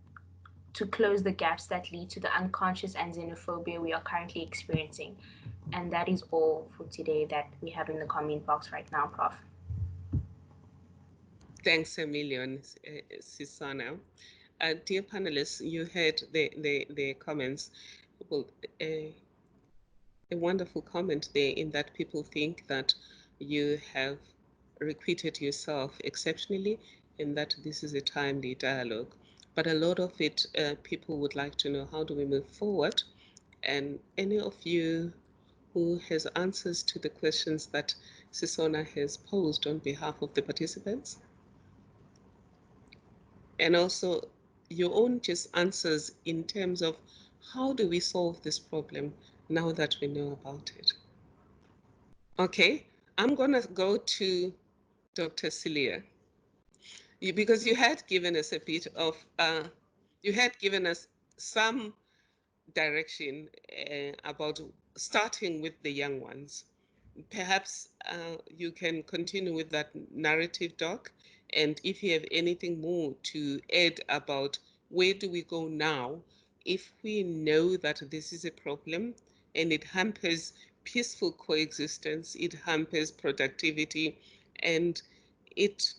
to close the gaps that lead to the unconscious and xenophobia we are currently experiencing. And that is all for today that we have in the comment box right now, Prof. Thanks a million, Sisana. Dear panelists, you heard the comments. Well, a wonderful comment there in that people think that you have requited yourself exceptionally and that this is a timely dialogue. But a lot of it, people would like to know, how do we move forward? And any of you who has answers to the questions that Sisona has posed on behalf of the participants? And also your own just answers in terms of how do we solve this problem now that we know about it? Okay, I'm going to go to Dr. Celia because you had given us a bit of, you had given us some direction about starting with the young ones. Perhaps you can continue with that narrative, Doc, and if you have anything more to add about where do we go now if we know that this is a problem and it hampers peaceful coexistence, it hampers productivity, and it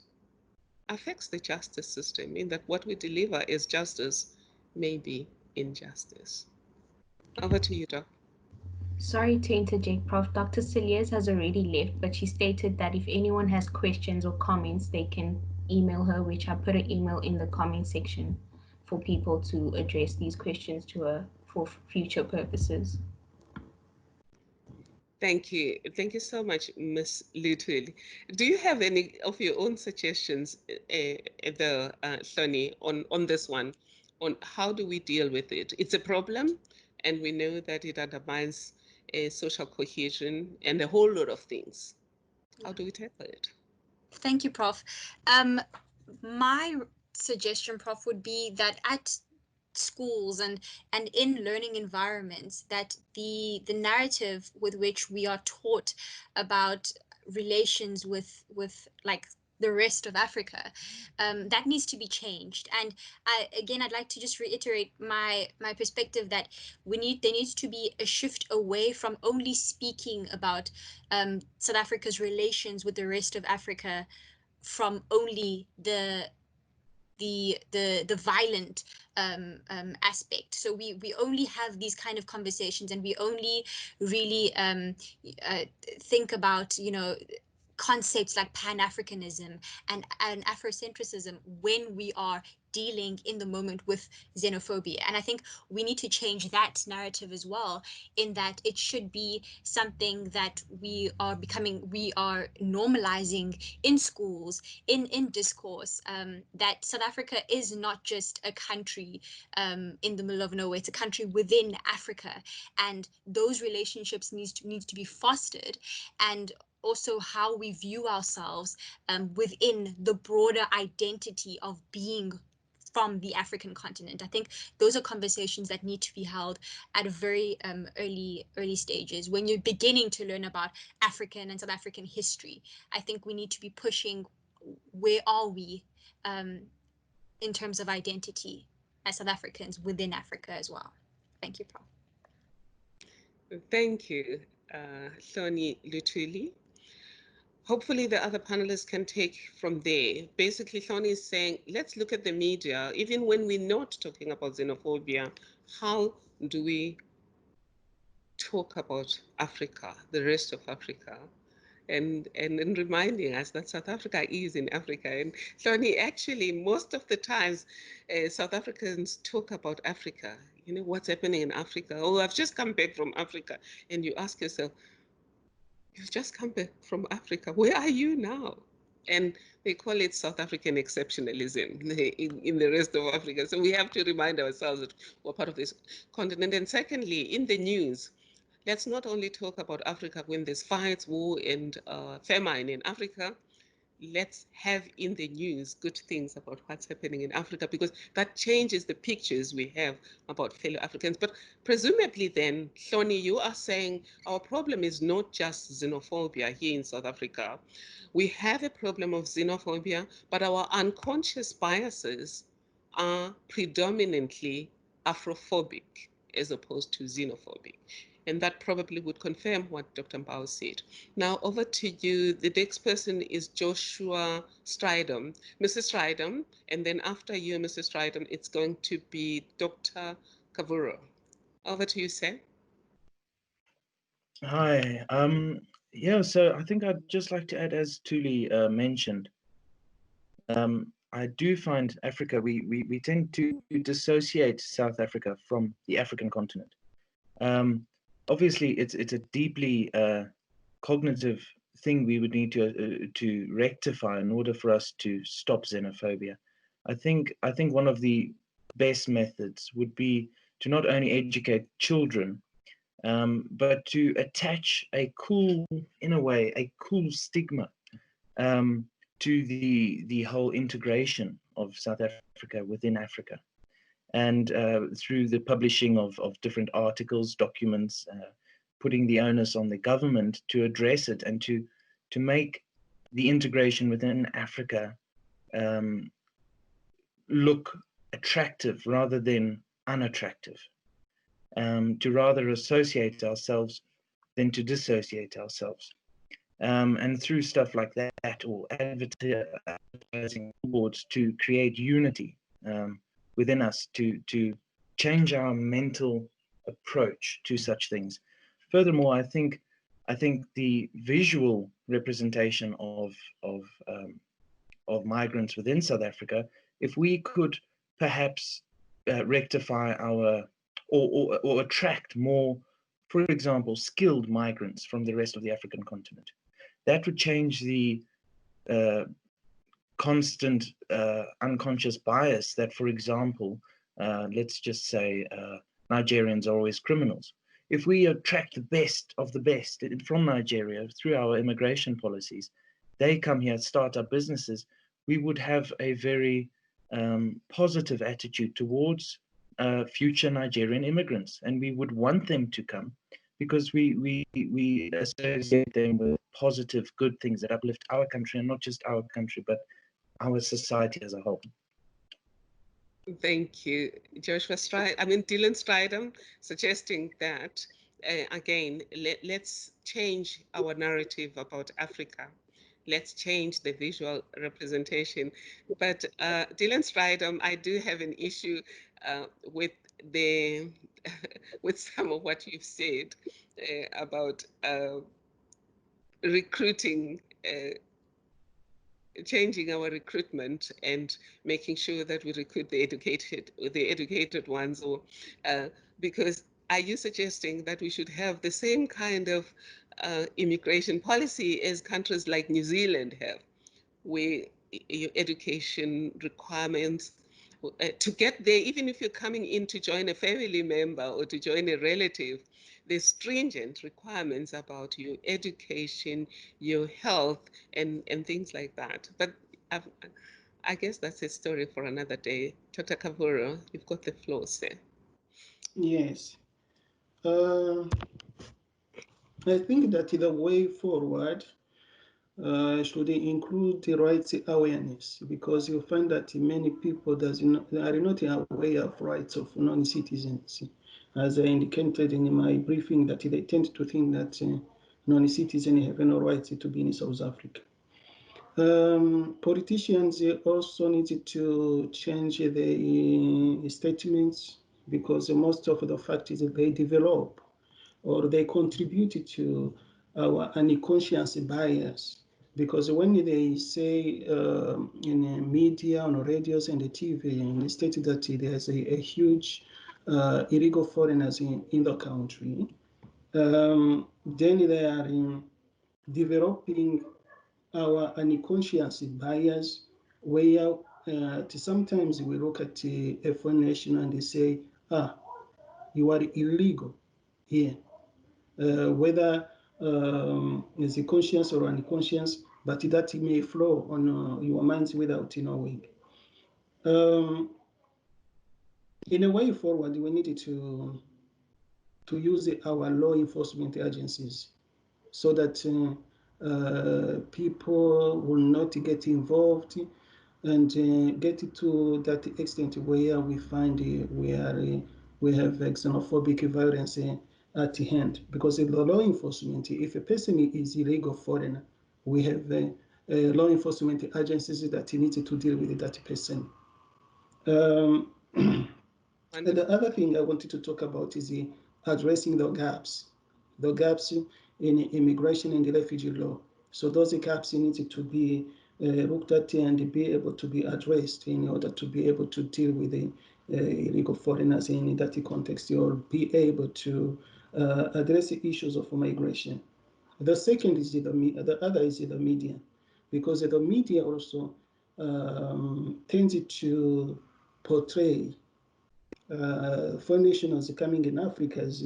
affects the justice system in that what we deliver as justice may be injustice. Over to you, Doc. Sorry to interject, Prof. Dr. Cilliers has already left, but she stated that if anyone has questions or comments, they can email her, which I put an email in the comment section for people to address these questions to her for future purposes. Thank you. Thank you so much, Ms. Little. Do you have any of your own suggestions, Shani, on this one, on how do we deal with it? It's a problem, and we know that it undermines social cohesion and a whole lot of things. How do we tackle it? Thank you, Prof. My suggestion, Prof, would be that at schools and in learning environments, that the narrative with which we are taught about relations with like the rest of Africa, that needs to be changed. And I'd like to just reiterate my perspective that there needs to be a shift away from only speaking about South Africa's relations with the rest of Africa from only the violent aspect. So we only have these kind of conversations, and we only really think about, you know, concepts like Pan-Africanism and Afrocentrism when we are dealing in the moment with xenophobia. And I think we need to change that narrative as well, in that it should be something that we are normalizing in schools, in discourse, that South Africa is not just a country in the middle of nowhere, it's a country within Africa, and those relationships needs to be fostered, and also how we view ourselves within the broader identity of being from the African continent. I think those are conversations that need to be held at a very early stages, when you're beginning to learn about African and South African history. I think we need to be pushing, where are we in terms of identity as South Africans within Africa as well. Thank you, Prof. Thank you, Shani Lutuli. Hopefully the other panelists can take from there. Basically, Shani is saying, let's look at the media. Even when we're not talking about xenophobia, how do we talk about Africa, the rest of Africa? And reminding us that South Africa is in Africa. And Shani, actually, most of the times, South Africans talk about Africa. You know, what's happening in Africa? Oh, I've just come back from Africa. And you ask yourself, you've just come back from Africa. Where are you now? And they call it South African exceptionalism in the rest of Africa. So we have to remind ourselves that we're part of this continent. And secondly, in the news, let's not only talk about Africa when there's fights, war, and famine in Africa. Let's have in the news good things about what's happening in Africa, because that changes the pictures we have about fellow Africans. But presumably then, Shoni, you are saying our problem is not just xenophobia here in South Africa. We have a problem of xenophobia, but our unconscious biases are predominantly Afrophobic as opposed to xenophobic. And that probably would confirm what Dr. Mbao said. Now, over to you. The next person is Joshua Stridham. Mrs. Stridham, and then after you, Mrs. Stridham, it's going to be Dr. Kavuro. Over to you, sir. Hi. Yeah, so I think I'd just like to add, as Tuli mentioned, I do find Africa, we tend to dissociate South Africa from the African continent. Obviously, it's a deeply cognitive thing we would need to rectify in order for us to stop xenophobia. I think one of the best methods would be to not only educate children, but to attach a cool, in a way, a cool stigma um, to the whole integration of South Africa within Africa, and through the publishing of different articles, documents, putting the onus on the government to address it and to make the integration within Africa um, look attractive rather than unattractive, to rather associate ourselves than to dissociate ourselves. And through stuff like that, or advertising boards, to create unity within us, to change our mental approach to such things. Furthermore, I think the visual representation of migrants within South Africa, if we could perhaps rectify our or attract more, for example, skilled migrants from the rest of the African continent, that would change the uh, constant unconscious bias that, for example, let's just say Nigerians are always criminals. If we attract the best of the best from Nigeria through our immigration policies, they come here, start up businesses, we would have a very positive attitude towards future Nigerian immigrants, and we would want them to come because we associate them with positive, good things that uplift our country, and not just our country, but our society as a whole. Thank you, Joshua Dylan Stridham, suggesting that, again, let's change our narrative about Africa. Let's change the visual representation. But Dylan Stridham, I do have an issue with the with some of what you've said about recruiting. Changing our recruitment and making sure that we recruit the educated ones, or because are you suggesting that we should have the same kind of immigration policy as countries like New Zealand have, where your education requirements to get there, even if you're coming in to join a family member or to join a relative, there's stringent requirements about your education, your health, and things like that. But I've, I guess that's a story for another day. Dr. Kavuro, you've got the floor, sir. Yes. Uh, I think that the way forward should include the rights awareness, because you find that many people are not aware of rights of non-citizens. As I indicated in my briefing, that they tend to think that non-citizens have no rights to be in South Africa. Politicians also need to change the statements, because most of the factors they develop or they contribute to our unconscious bias. Because when they say in the media, on radios and the TV, and they state that there's a huge illegal foreigners in the country, then they are developing our unconscious bias, where sometimes we look at a foreign nation and they say, you are illegal here. Whether it's a conscious or unconscious, but that may flow on your minds without knowing. In a way forward, we need to use our law enforcement agencies so that people will not get involved and get to that extent where we find we have xenophobic violence at hand, because in the law enforcement, if a person is illegal foreigner, we have law enforcement agencies that need to deal with that person. The other thing I wanted to talk about is addressing the gaps in immigration and refugee law. So those gaps need to be looked at and be able to be addressed in order to be able to deal with the illegal foreigners in that context, or be able to address the issues of migration. The second is the other is the media, because the media also tends to portray foreign nationals coming in Africa as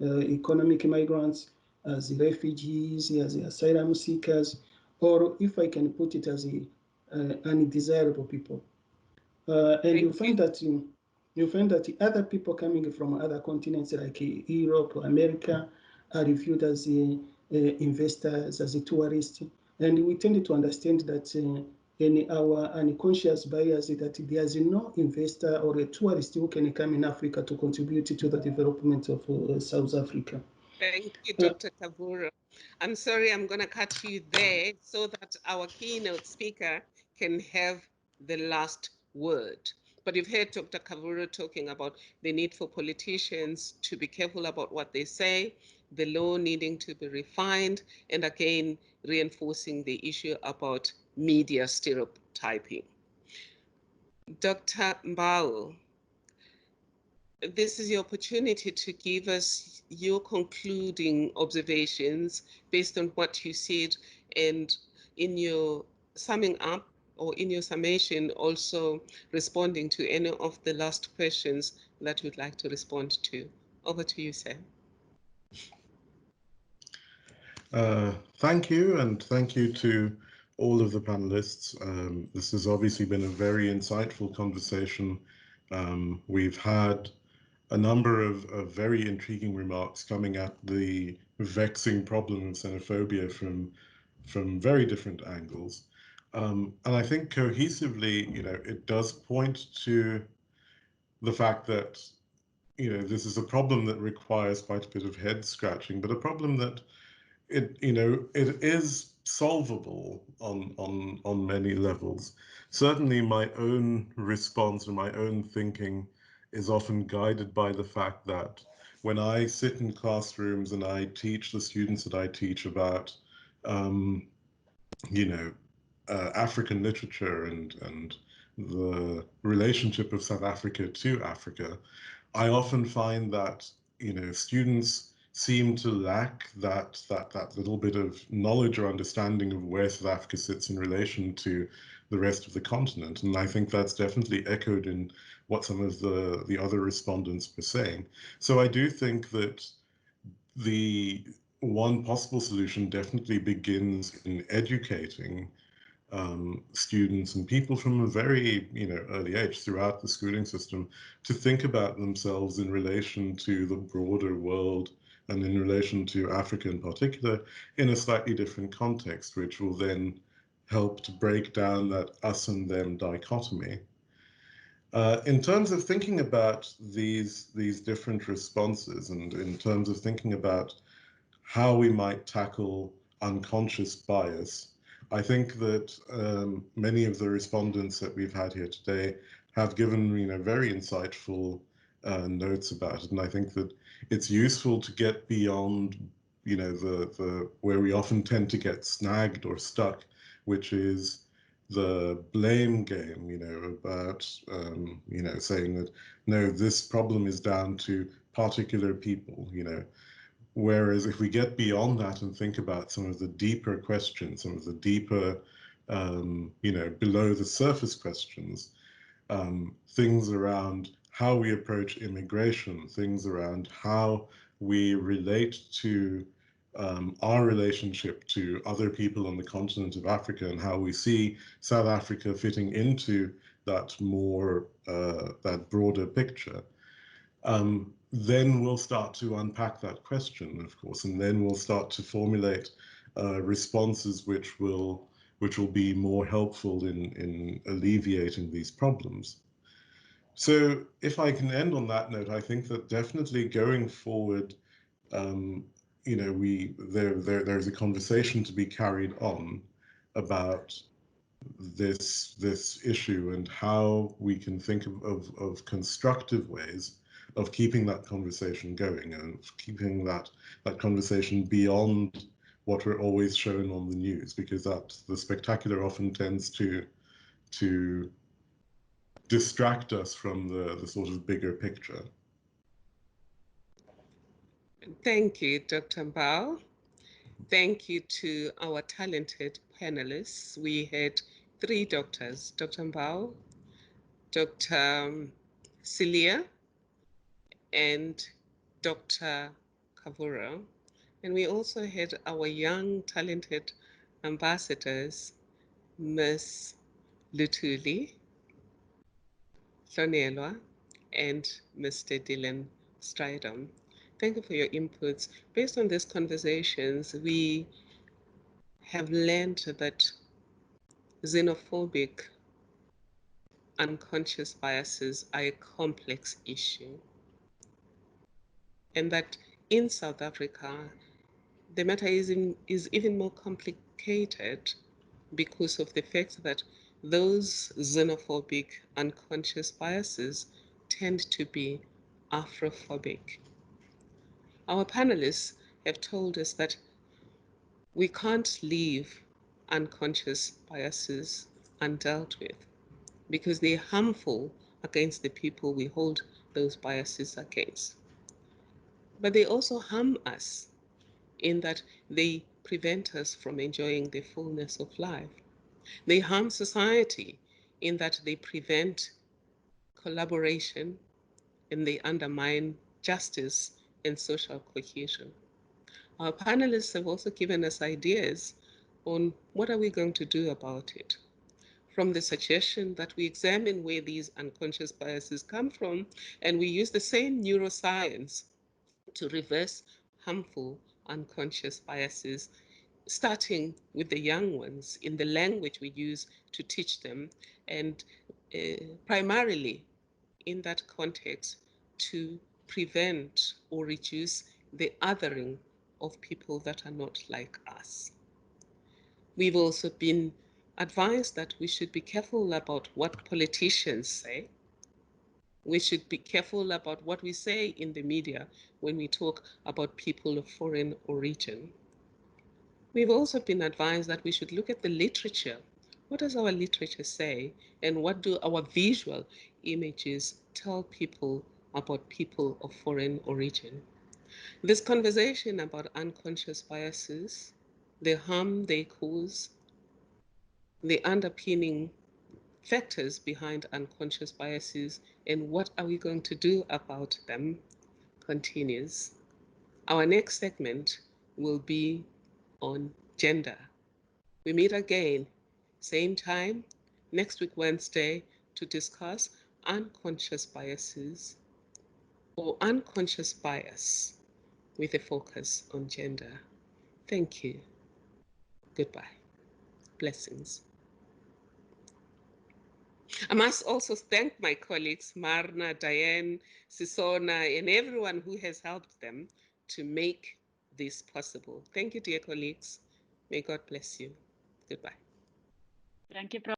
economic migrants, as refugees, as asylum seekers, or if I can put it as undesirable people. And you find that other people coming from other continents like Europe or America are viewed as investors, as tourists, and we tend to understand that in our unconscious bias that there is no investor or a tourist who can come in Africa to contribute to the development of South Africa. Thank you, Dr. Kavura. I'm sorry, I'm going to cut you there so that our keynote speaker can have the last word. But you've heard Dr. Kavura talking about the need for politicians to be careful about what they say, the law needing to be refined, and again, reinforcing the issue about media stereotyping. Dr. Mbao, this is your opportunity to give us your concluding observations based on what you said, and in your summing up or in your summation, also responding to any of the last questions that you'd like to respond to. Over to you, sir. Thank you, and thank you to all of the panelists. This has obviously been a very insightful conversation. We've had a number of very intriguing remarks coming at the vexing problem of xenophobia from very different angles. And I think cohesively, it does point to the fact that, this is a problem that requires quite a bit of head scratching, but a problem that it is solvable on many levels. Certainly my own response and my own thinking is often guided by the fact that when I sit in classrooms and I teach the students that I teach about African literature and the relationship of South Africa to Africa, I often find that students seem to lack that little bit of knowledge or understanding of where South Africa sits in relation to the rest of the continent, and I think that's definitely echoed in what some of the other respondents were saying. So I do think that the one possible solution definitely begins in educating students and people from a very early age throughout the schooling system to think about themselves in relation to the broader world and in relation to Africa in particular in a slightly different context, which will then help to break down that us and them dichotomy. In terms of thinking about these different responses, and in terms of thinking about how we might tackle unconscious bias, I think that many of the respondents that we've had here today have given very insightful notes about it, and I think that it's useful to get beyond the where we often tend to get snagged or stuck, which is the blame game, about saying that no, this problem is down to particular people, Whereas if we get beyond that and think about some of the deeper questions, some of the deeper, below the surface questions, things around how we approach immigration, things around how we relate to our relationship to other people on the continent of Africa, and how we see South Africa fitting into that more, that broader picture. Then we'll start to unpack that question, of course, and then we'll start to formulate responses which will be more helpful in alleviating these problems. So if I can end on that note, I think that definitely going forward, you know, there's a conversation to be carried on about this issue and how we can think of constructive ways of keeping that conversation going and keeping that conversation beyond what we're always shown on the news, because that the spectacular often tends to distract us from the sort of bigger picture. Thank you, Dr. Mbao. Thank you to our talented panelists. We had 3 doctors, Dr. Mbao, Dr. Celia, and Dr. Kavura. And we also had our young, talented ambassadors, Ms. Lutuli, Hlonelwa, and Mr. Dylan Stridham. Thank you for your inputs. Based on these conversations, we have learned that xenophobic unconscious biases are a complex issue, and that in South Africa, the matter is even more complicated because of the fact that those xenophobic unconscious biases tend to be Afrophobic. Our panelists have told us that we can't leave unconscious biases undealt with because they're harmful against the people we hold those biases against. But they also harm us in that they prevent us from enjoying the fullness of life. They harm society in that they prevent collaboration and they undermine justice and social cohesion. Our panelists have also given us ideas on what are we going to do about it. From the suggestion that we examine where these unconscious biases come from, and we use the same neuroscience to reverse harmful unconscious biases, starting with the young ones in the language we use to teach them, and primarily in that context to prevent or reduce the othering of people that are not like us. We've also been advised that we should be careful about what politicians say. We should be careful about what we say in the media when we talk about people of foreign origin. We've also been advised that we should look at the literature. What does our literature say? And what do our visual images tell people about people of foreign origin? This conversation about unconscious biases, the harm they cause, the underpinning factors behind unconscious biases, and what are we going to do about them continues. Our next segment will be on gender. We meet again, same time, next week, Wednesday, to discuss unconscious biases or unconscious bias with a focus on gender. Thank you. Goodbye. Blessings. I must also thank my colleagues, Marna, Diane, Sisona, and everyone who has helped them to make this possible. Thank you, dear colleagues. May God bless you. Goodbye. Thank you, Prof.